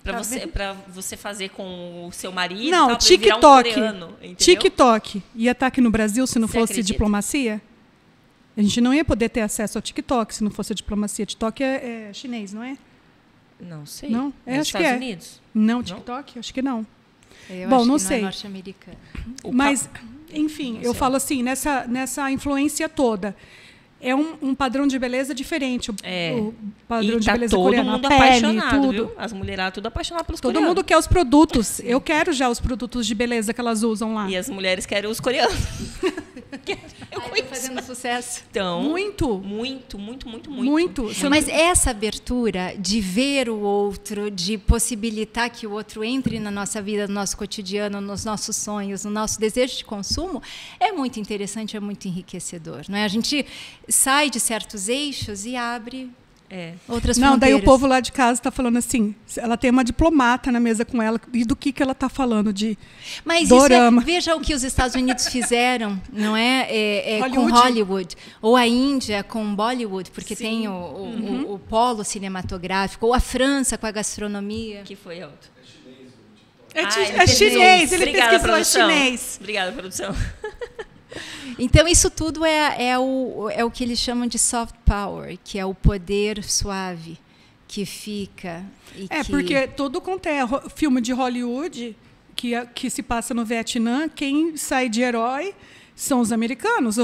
Para você fazer com o seu marido. Não, tal, TikTok. Virar um coreano, TikTok ia estar aqui no Brasil se não Você fosse acredita? diplomacia? A gente não ia poder ter acesso ao TikTok se não fosse a diplomacia. TikTok é chinês, não é? Não sei. Não? Nos Acho que Estados é. Unidos? Não, TikTok? Acho que não. Eu Bom, acho não que sei. Não é norte-americano. Mas, enfim, eu falo assim, nessa influência toda. É um padrão de beleza diferente. O padrão E de tá beleza todo coreano, mundo a pele, apaixonado, tudo. viu? As mulheradas tudo apaixonadas pelos Todo coreanos. mundo quer os produtos. Eu quero já os produtos de beleza que elas usam lá. E as mulheres querem os coreanos. Eu Tá conheço. fazendo sucesso. Então, Muito. muito. Muito. Se eu não- Mas essa abertura de ver o outro, de possibilitar que o outro entre na nossa vida, no nosso cotidiano, nos nossos sonhos, no nosso desejo de consumo, é muito interessante, é muito enriquecedor. Não é? A gente sai de certos eixos e abre outras Não, daí o fronteiras. povo lá de casa está falando assim, ela tem uma diplomata na mesa com ela, e do que ela está falando? De Mas dorama. veja o que os Estados Unidos fizeram, não é? Com Hollywood. Hollywood, ou a Índia com Bollywood, porque tem o polo cinematográfico, ou a França com a gastronomia. Que foi alto. É chinês, ele Obrigada, pesquisou produção. chinês. Obrigada, produção. Então, isso tudo é o que eles chamam de soft power, que é o poder suave que fica. Porque tudo quanto é filme de Hollywood que se passa no Vietnã, quem sai de herói são os americanos.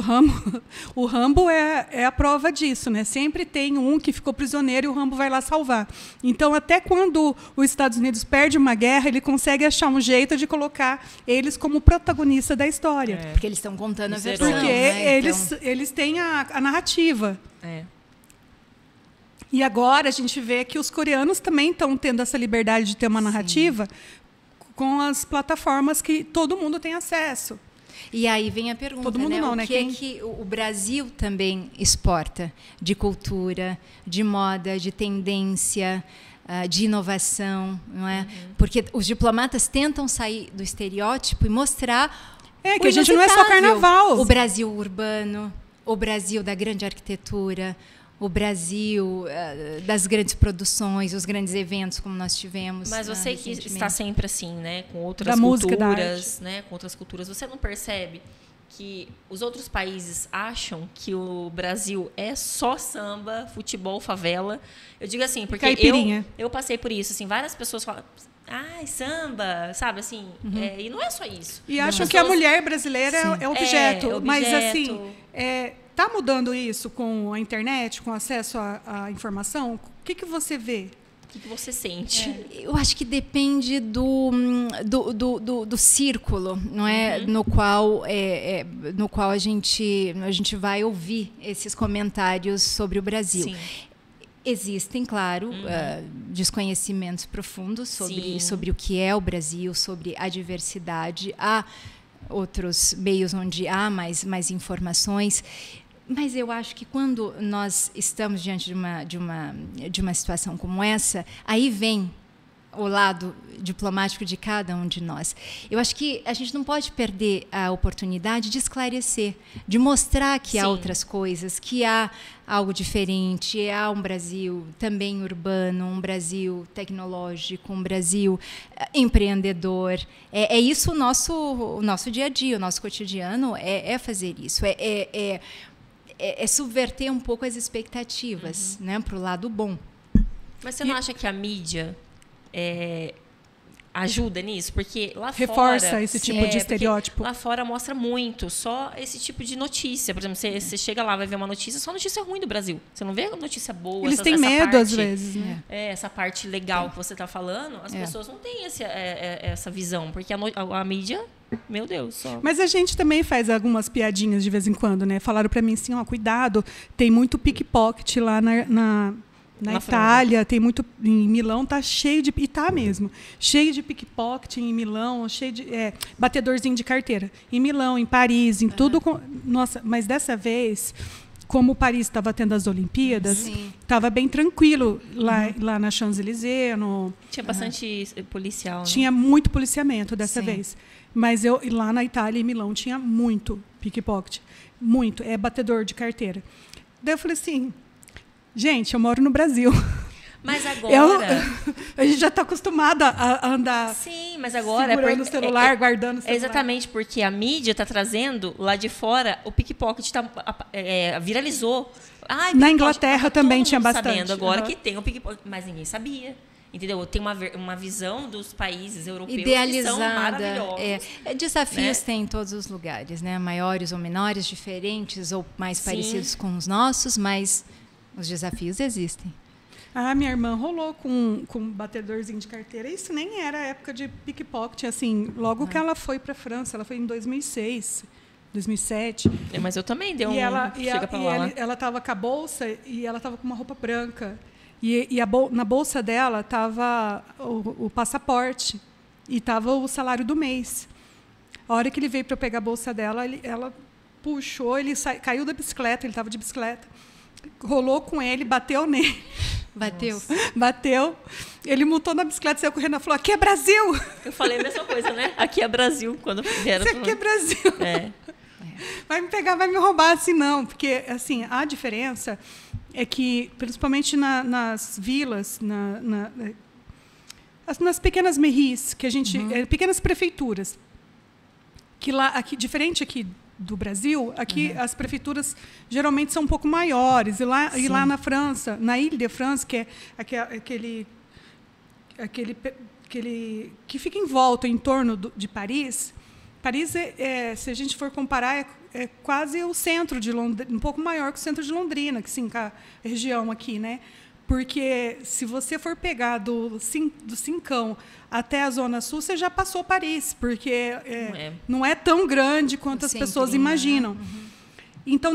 O Rambo é a prova disso, né? Sempre tem um que ficou prisioneiro e o Rambo vai lá salvar. Então, até quando os Estados Unidos perde uma guerra, ele consegue achar um jeito de colocar eles como protagonista da história. Porque eles estão contando a versão. Porque né? eles têm a narrativa. É. E agora a gente vê que os coreanos também estão tendo essa liberdade de ter uma narrativa com as plataformas que todo mundo tem acesso. E aí vem a pergunta, Todo mundo né? não, O né? que é que o Brasil também exporta de cultura, de moda, de tendência, de inovação, não é? Porque os diplomatas tentam sair do estereótipo e mostrar que a gente não é só carnaval. O Brasil urbano, o Brasil da grande arquitetura, o Brasil das grandes produções, os grandes eventos como nós tivemos. Mas você que está sempre assim, né, com outras Da música, da culturas, né, com outras culturas, você não percebe que os outros países acham que o Brasil é só samba, futebol, favela? Eu digo assim, porque eu passei por isso, assim, várias pessoas falam, ai, samba, sabe, assim, e não é só isso. E acham que a mulher brasileira é objeto. objeto. Mas, assim, está mudando isso com a internet, com acesso à informação? O que você vê? O que você sente? Eu acho que depende do círculo, não é? No qual a gente vai ouvir esses comentários sobre o Brasil. Sim. Existem, claro, desconhecimentos profundos sobre o que é o Brasil, sobre a diversidade. Há outros meios onde há mais informações. Mas eu acho que quando nós estamos diante de uma situação como essa, aí vem o lado diplomático de cada um de nós. Eu acho que a gente não pode perder a oportunidade de esclarecer, de mostrar que há outras coisas, que há algo diferente, há um Brasil também urbano, um Brasil tecnológico, um Brasil empreendedor. É isso o nosso dia a dia, o nosso cotidiano é fazer isso, é subverter um pouco as expectativas, né, para o lado bom. Mas você não acha que a mídia ajuda nisso? Porque lá reforça fora... esse tipo de estereótipo. Lá fora mostra muito, só esse tipo de notícia. Por exemplo, você chega lá, vai ver uma notícia, só notícia ruim do Brasil. Você não vê notícia boa. Eles têm medo, às vezes. Né? Essa parte legal que você está falando, as pessoas não têm essa visão. Porque a mídia... Meu Deus, só. Mas a gente também faz algumas piadinhas de vez em quando, né? Falaram para mim assim, cuidado, tem muito pickpocket lá na Itália, tem muito... Em Milão tá cheio de... E tá mesmo. Cheio de pickpocket em Milão, cheio de... batedorzinho de carteira. Em Milão, em Paris, em tudo... Nossa, mas dessa vez... como Paris estava tendo as Olimpíadas, estava bem tranquilo lá na Champs-Élysées. Tinha bastante policial. Né? Tinha muito policiamento dessa vez. Mas lá na Itália, em Milão, tinha muito pickpocket. Muito. É batedor de carteira. Daí eu falei assim, gente, eu moro no Brasil. Mas agora... a gente já está acostumada a andar... Sim, mas agora... segurando o celular, guardando o celular. Exatamente, porque a mídia está trazendo lá de fora, o pickpocket viralizou. Na Inglaterra também tinha bastante. Sabendo agora que tem o pickpocket, mas ninguém sabia. Entendeu? Tem uma visão dos países europeus idealizada, que são maravilhosos. Desafios tem em todos os lugares, né? Maiores ou menores, diferentes ou mais parecidos com os nossos, mas os desafios existem. Minha irmã rolou com um batedorzinho de carteira. Isso nem era época de pickpocket, assim. Logo que ela foi para a França, ela foi em 2006, 2007. Mas eu também dei ela estava com a bolsa e ela estava com uma roupa branca. Na bolsa dela estava o passaporte e estava o salário do mês. A hora que ele veio para pegar a bolsa dela, ela puxou, ele caiu da bicicleta, ele estava de bicicleta, rolou com ele, bateu nele. Bateu. Ele montou na bicicleta, saiu correndo e falou, aqui é Brasil! Eu falei a mesma coisa, né? Aqui é Brasil, quando vieram. Isso aqui é Brasil. Vai me pegar, vai me roubar, assim, não. Porque, assim, a diferença é que, principalmente nas vilas, nas pequenas mairies, que a gente... pequenas prefeituras, que lá, diferente aqui do Brasil, aqui as prefeituras geralmente são um pouco maiores. E lá na França, na Île-de-France, que é aquele que fica em volta, em torno de Paris. Paris, se a gente for comparar, é quase o centro de Londrina, um pouco maior que o centro de Londrina, que sim, a região aqui, né? Porque se você for pegar do Cincão até a Zona Sul, você já passou Paris, porque não é tão grande quanto as pessoas imaginam. Né? Então,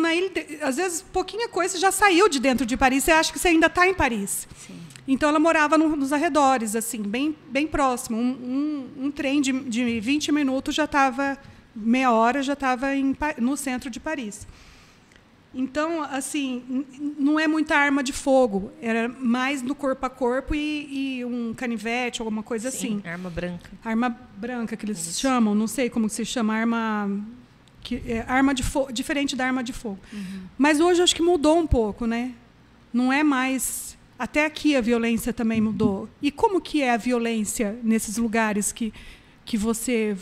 às vezes, pouquinha coisa já saiu de dentro de Paris, você acha que você ainda está em Paris. Sim. Então, ela morava nos arredores, assim, bem próximo. Um trem de 20 minutos já estava, meia hora, já estava no centro de Paris. Então, assim, não é muita arma de fogo. Era mais no corpo a corpo e um canivete, alguma coisa assim. Arma branca. Arma branca, que eles chamam. Não sei como que se chama. Arma de fogo, diferente da arma de fogo. Mas hoje, acho que mudou um pouco, né? Não é mais... Até aqui a violência também mudou. E como que é a violência nesses lugares que você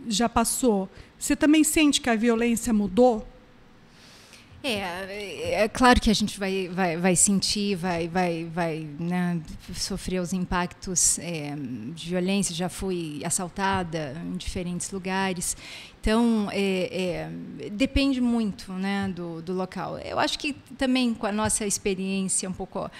já passou? Você também sente que a violência mudou? É claro que a gente vai sentir, vai né, sofrer os impactos de violência. Já fui assaltada em diferentes lugares. Então, depende muito, né, do local. Eu acho que também com a nossa experiência um pouco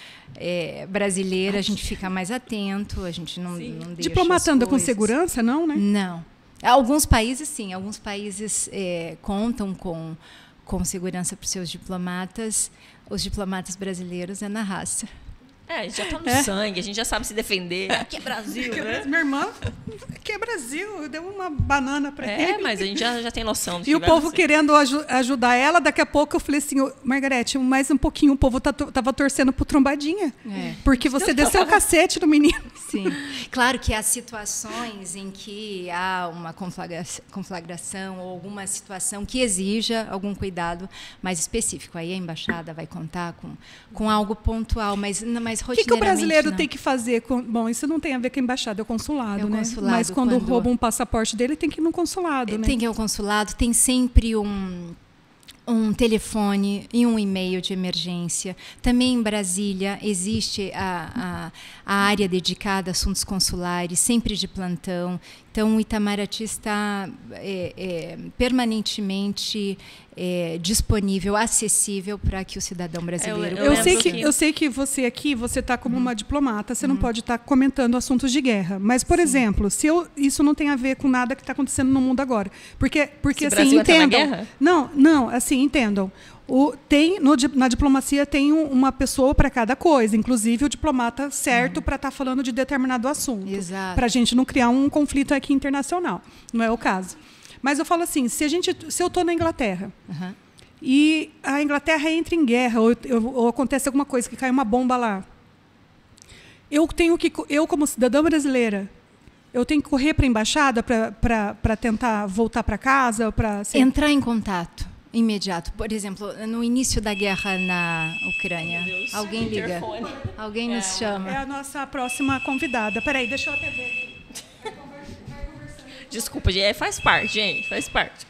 brasileira, a gente fica mais atento, a gente não deixa Diplomata anda com segurança, não, né? Não. Alguns países, sim. Alguns países contam com segurança para os seus diplomatas. Os diplomatas brasileiros é na raça. Já está no sangue, a gente já sabe se defender. Aqui é Brasil, né? Minha irmã, aqui é Brasil, deu uma banana para ele. Mas a gente já tem noção. E o povo querendo ajudar ela, daqui a pouco eu falei assim, Margarete, mais um pouquinho, o povo estava torcendo pro trombadinha. Porque você desceu o cacete do menino. Sim. Claro que há situações em que há uma conflagração ou alguma situação que exija algum cuidado mais específico. Aí a embaixada vai contar com algo pontual, mas o que o brasileiro tem que fazer? Bom, isso não tem a ver com a embaixada, é o consulado, né? Consulado, mas quando roubam um passaporte dele, tem que ir no consulado, né? Tem que ir ao consulado, tem sempre um telefone e um e-mail de emergência. Também em Brasília existe a área dedicada a assuntos consulares, sempre de plantão. Então, o Itamaraty está permanentemente disponível, acessível para que o cidadão brasileiro... Eu sei que você aqui, você está como uma diplomata, você não pode estar comentando assuntos de guerra. Mas, por exemplo, isso não tem a ver com nada que está acontecendo no mundo agora. Porque assim, entendam... Não, assim, entendam. Na diplomacia tem uma pessoa para cada coisa, inclusive o diplomata certo para estar falando de determinado assunto. Para a gente não criar um conflito aqui internacional. Não é o caso. Mas eu falo assim, se eu estou na Inglaterra e a Inglaterra entra em guerra, ou acontece alguma coisa, que cai uma bomba lá. Eu, como cidadã brasileira, eu tenho que correr para a embaixada para tentar voltar para casa? Entrar em contato imediato. Por exemplo, no início da guerra na Ucrânia. Deus, alguém liga. Alguém nos chama. É a nossa próxima convidada. Peraí, deixa eu até ver. Desculpa, gente. Faz parte, gente. Faz parte.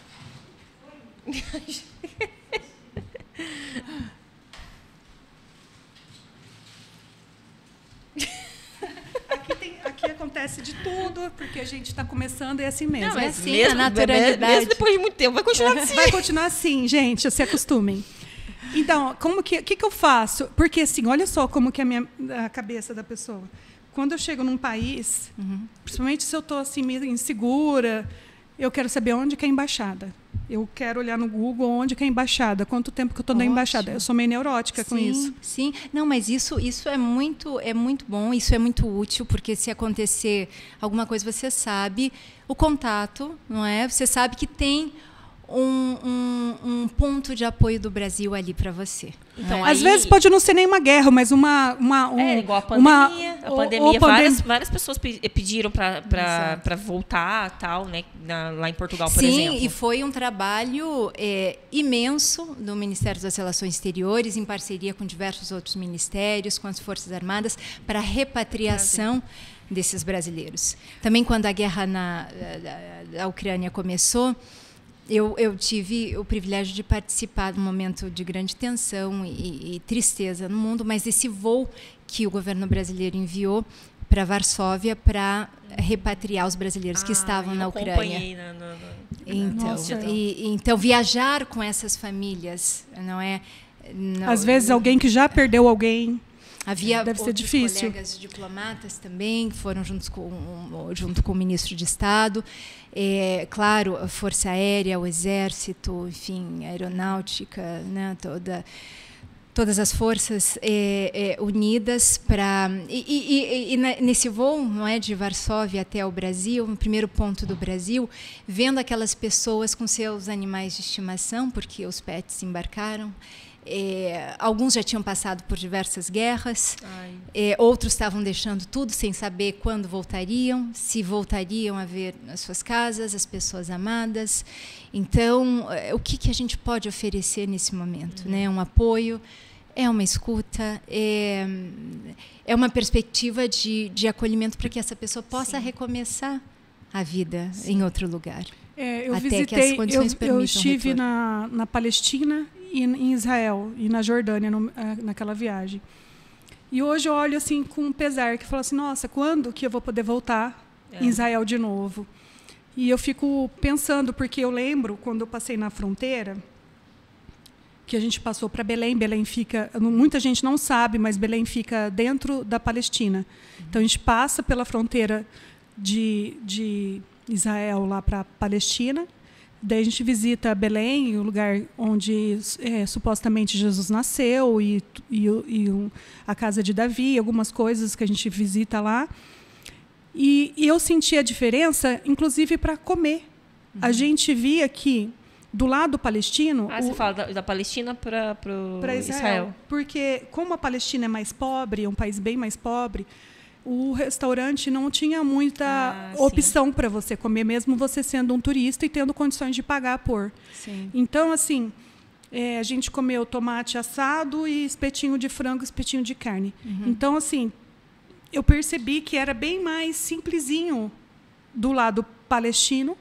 Aqui acontece de tudo, porque a gente está começando e é assim mesmo. Não, é assim, mesmo, a naturalidade. Mesmo depois de muito tempo, vai continuar assim. Vai continuar assim, gente, se acostumem. Então, que eu faço? Porque, assim, olha só como que é a cabeça da pessoa. Quando eu chego num país, principalmente se eu estou assim, meio insegura, eu quero saber onde que é a embaixada. Eu quero olhar no Google onde que é a embaixada, quanto tempo que eu estou na embaixada. Eu sou meio neurótica com isso. Sim, não, mas isso é muito bom, isso é muito útil, porque se acontecer alguma coisa, você sabe o contato, não é? Você sabe que tem um ponto de apoio do Brasil ali para você. Então, às vezes pode não ser nenhuma guerra, mas igual a pandemia. Várias pessoas pediram para voltar, tal, né? Lá em Portugal, por exemplo. Sim, e foi um trabalho imenso do Ministério das Relações Exteriores, em parceria com diversos outros ministérios, com as Forças Armadas, para a repatriação desses brasileiros. Também, quando a guerra na Ucrânia começou, eu tive o privilégio de participar de um momento de grande tensão e tristeza no mundo, mas esse voo que o governo brasileiro enviou para Varsóvia para repatriar os brasileiros que estavam na Ucrânia. Então, viajar com essas famílias, não é? Às vezes alguém que já perdeu alguém. Deve ser difícil. Colegas diplomatas também que foram junto com o ministro de Estado. Claro, a Força Aérea, o Exército, enfim, a Aeronáutica, né, todas as forças unidas para... nesse voo, não é, de Varsóvia até o Brasil, no primeiro ponto do Brasil, vendo aquelas pessoas com seus animais de estimação, porque os pets embarcaram. Alguns já tinham passado por diversas guerras, outros estavam deixando tudo sem saber quando voltariam, se voltariam a ver as suas casas, as pessoas amadas. Então, o que a gente pode oferecer nesse momento? Né? Um apoio, uma escuta, é uma perspectiva de acolhimento para que essa pessoa possa recomeçar a vida em outro lugar. Eu estive na Palestina e em Israel e na Jordânia naquela viagem. E hoje eu olho assim com um pesar, que falo assim, nossa, quando que eu vou poder voltar em Israel de novo? E eu fico pensando, porque eu lembro quando eu passei na fronteira, que a gente passou para Belém. Belém fica, muita gente não sabe, mas Belém fica dentro da Palestina. Então a gente passa pela fronteira de Israel lá para a Palestina. Daí a gente visita Belém, o lugar onde supostamente Jesus nasceu, e a casa de Davi, algumas coisas que a gente visita lá. E eu senti a diferença, inclusive, para comer. A gente via que, do lado palestino... você fala da Palestina para Israel. Porque, como a Palestina é mais pobre, é um país bem mais pobre, o restaurante não tinha muita opção para você comer, mesmo você sendo um turista e tendo condições de pagar por. Sim. Então, assim, a gente comeu tomate assado e espetinho de frango, espetinho de carne. Então, assim, eu percebi que era bem mais simplesinho do lado palestino,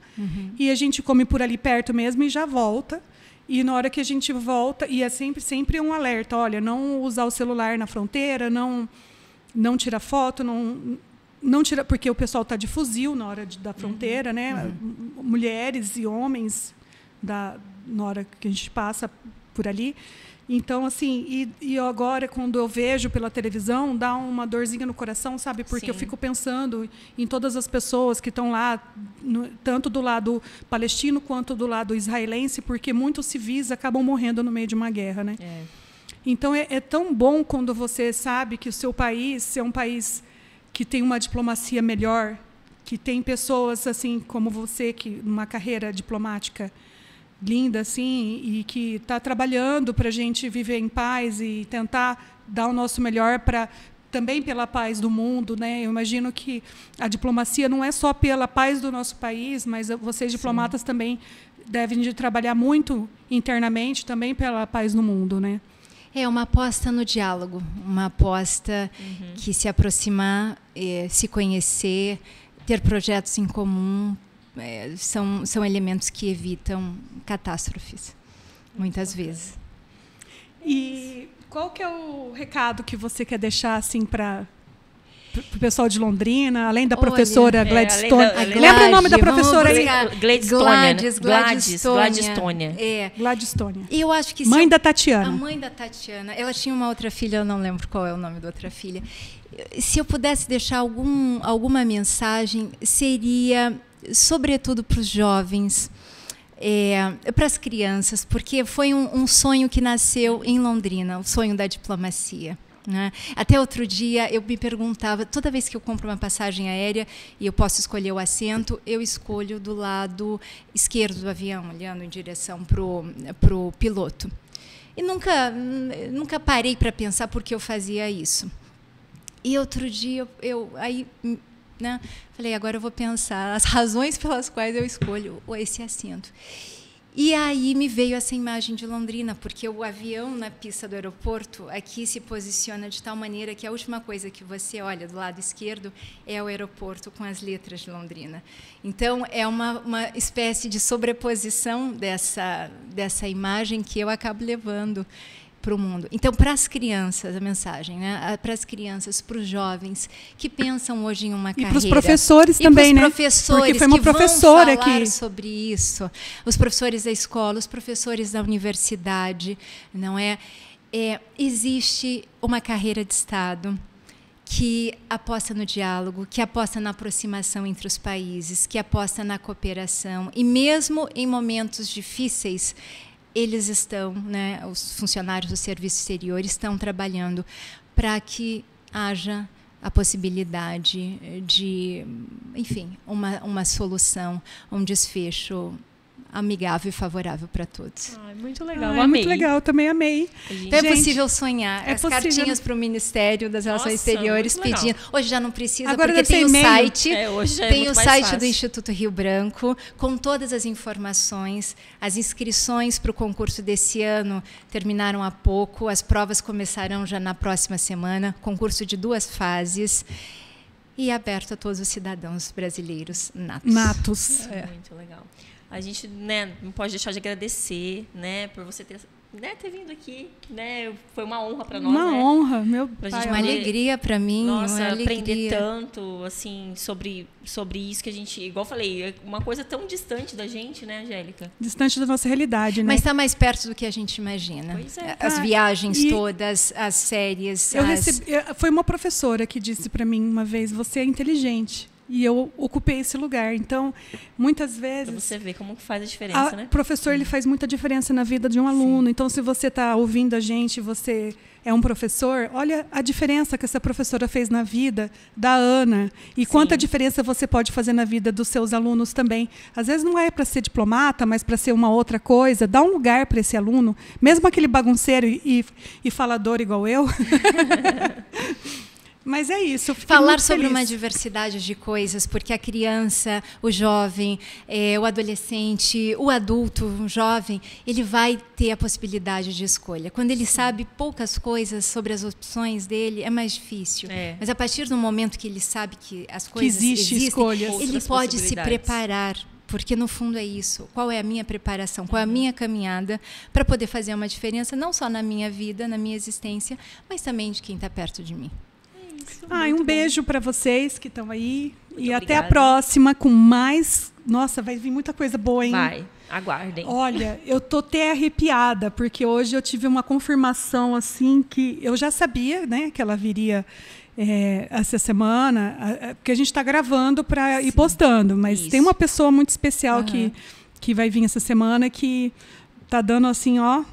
e a gente come por ali perto mesmo e já volta. E na hora que a gente volta, e é sempre um alerta, olha, não usar o celular na fronteira, não tira foto, não tira, porque o pessoal está de fuzil na hora da fronteira, né? Mulheres e homens na hora que a gente passa por ali. Então, assim, e agora, quando eu vejo pela televisão, dá uma dorzinha no coração, sabe? Porque eu fico pensando em todas as pessoas que estão lá, tanto do lado palestino quanto do lado israelense, porque muitos civis acabam morrendo no meio de uma guerra, né? Então, é tão bom quando você sabe que o seu país é um país que tem uma diplomacia melhor, que tem pessoas assim como você, que numa carreira diplomática linda, assim, e que está trabalhando para a gente viver em paz e tentar dar o nosso melhor também pela paz do mundo, né? Eu imagino que a diplomacia não é só pela paz do nosso país, mas vocês diplomatas também devem de trabalhar muito internamente também pela paz no mundo, né? É uma aposta no diálogo, uma aposta que se aproximar, se conhecer, ter projetos em comum, são elementos que evitam catástrofes, muitas vezes. E qual que é o recado que você quer deixar assim para o pessoal de Londrina, além da professora Gladstone? Lembra o nome da professora aí? Gladstone. Gladstone. Eu acho que mãe da Tatiana. A mãe da Tatiana. Ela tinha uma outra filha, eu não lembro qual é o nome da outra filha. Se eu pudesse deixar alguma mensagem, seria, sobretudo para os jovens, para as crianças, porque foi um sonho que nasceu em Londrina, o sonho da diplomacia. Né? Até outro dia eu me perguntava, toda vez que eu compro uma passagem aérea e eu posso escolher o assento, eu escolho do lado esquerdo do avião, olhando em direção para o piloto. E nunca parei para pensar por que eu fazia isso. E outro dia né, falei, agora eu vou pensar as razões pelas quais eu escolho esse assento. E aí me veio essa imagem de Londrina, porque o avião na pista do aeroporto aqui se posiciona de tal maneira que a última coisa que você olha do lado esquerdo é o aeroporto com as letras de Londrina. Então, é uma espécie de sobreposição dessa imagem que eu acabo levando para o mundo. Então, para as crianças, a mensagem, né? Para as crianças, para os jovens que pensam hoje em uma carreira. E para os professores também, né? Professores porque foi uma professora que sobre isso, os professores da escola, os professores da universidade, não é? Existe uma carreira de Estado que aposta no diálogo, que aposta na aproximação entre os países, que aposta na cooperação e mesmo em momentos difíceis eles estão, né, os funcionários do serviço exterior estão trabalhando para que haja a possibilidade de, enfim, uma solução, um desfecho amigável e favorável para todos. Muito legal, amei. Muito legal, também amei. Então é possível sonhar. As cartinhas para o Ministério das Relações Exteriores pedindo. Hoje já não precisa, agora porque tem o site. Tem o site do Instituto Rio Branco, com todas as informações. As inscrições para o concurso desse ano terminaram há pouco, as provas começarão já na próxima semana, concurso de 2 fases. E aberto a todos os cidadãos brasileiros natos. Muito legal. A gente, né, não pode deixar de agradecer, né, por você ter vindo aqui, né? Foi uma honra para nós. Uma honra, meu pai. Uma alegria para mim. Nossa, aprender tanto, assim, sobre isso que a gente, igual eu falei, é uma coisa tão distante da gente, né, Angélica? Distante da nossa realidade, né? Mas está mais perto do que a gente imagina. Pois é. As viagens todas, as séries. Foi uma professora que disse para mim uma vez: você é inteligente. E eu ocupei esse lugar. Então, muitas vezes... Pra você ver como que faz a diferença, né? O professor ele faz muita diferença na vida de um aluno. Sim. Então, se você está ouvindo a gente, você é um professor, olha a diferença que essa professora fez na vida da Ana. E quanta diferença você pode fazer na vida dos seus alunos também. Às vezes não é para ser diplomata, mas para ser uma outra coisa. Dá um lugar para esse aluno, mesmo aquele bagunceiro e falador igual eu. Mas é isso. Falar sobre uma diversidade de coisas, porque a criança, o jovem, o adolescente, o adulto, o jovem, ele vai ter a possibilidade de escolha. Quando ele sabe poucas coisas sobre as opções dele, é mais difícil. Mas a partir do momento que ele sabe que as coisas existem, ele pode se preparar. Porque, no fundo, é isso. Qual é a minha preparação? Qual é a minha caminhada para poder fazer uma diferença, não só na minha vida, na minha existência, mas também de quem está perto de mim. Um beijo para vocês que estão aí. Muito e obrigada. Até a próxima com mais... Nossa, vai vir muita coisa boa, hein? Vai, aguardem. Olha, eu tô até arrepiada, porque hoje eu tive uma confirmação assim que eu já sabia, né, que ela viria essa semana, porque a gente está gravando para ir postando, mas tem uma pessoa muito especial que vai vir essa semana que tá dando assim, ó...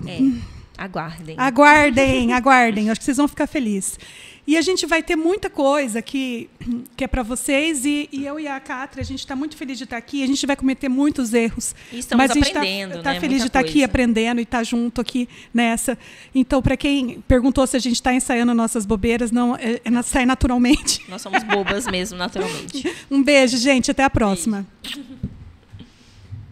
Aguardem. Aguardem. Acho que vocês vão ficar felizes. E a gente vai ter muita coisa que é para vocês. E eu e a Cátria, a gente está muito feliz de estar aqui. A gente vai cometer muitos erros. E estamos mas a gente aprendendo, está né? feliz de estar aqui aprendendo e estar junto aqui nessa. Então, para quem perguntou se a gente está ensaiando nossas bobeiras, não, sai naturalmente. Nós somos bobas mesmo, naturalmente. Um beijo, gente. Até a próxima. Beijo.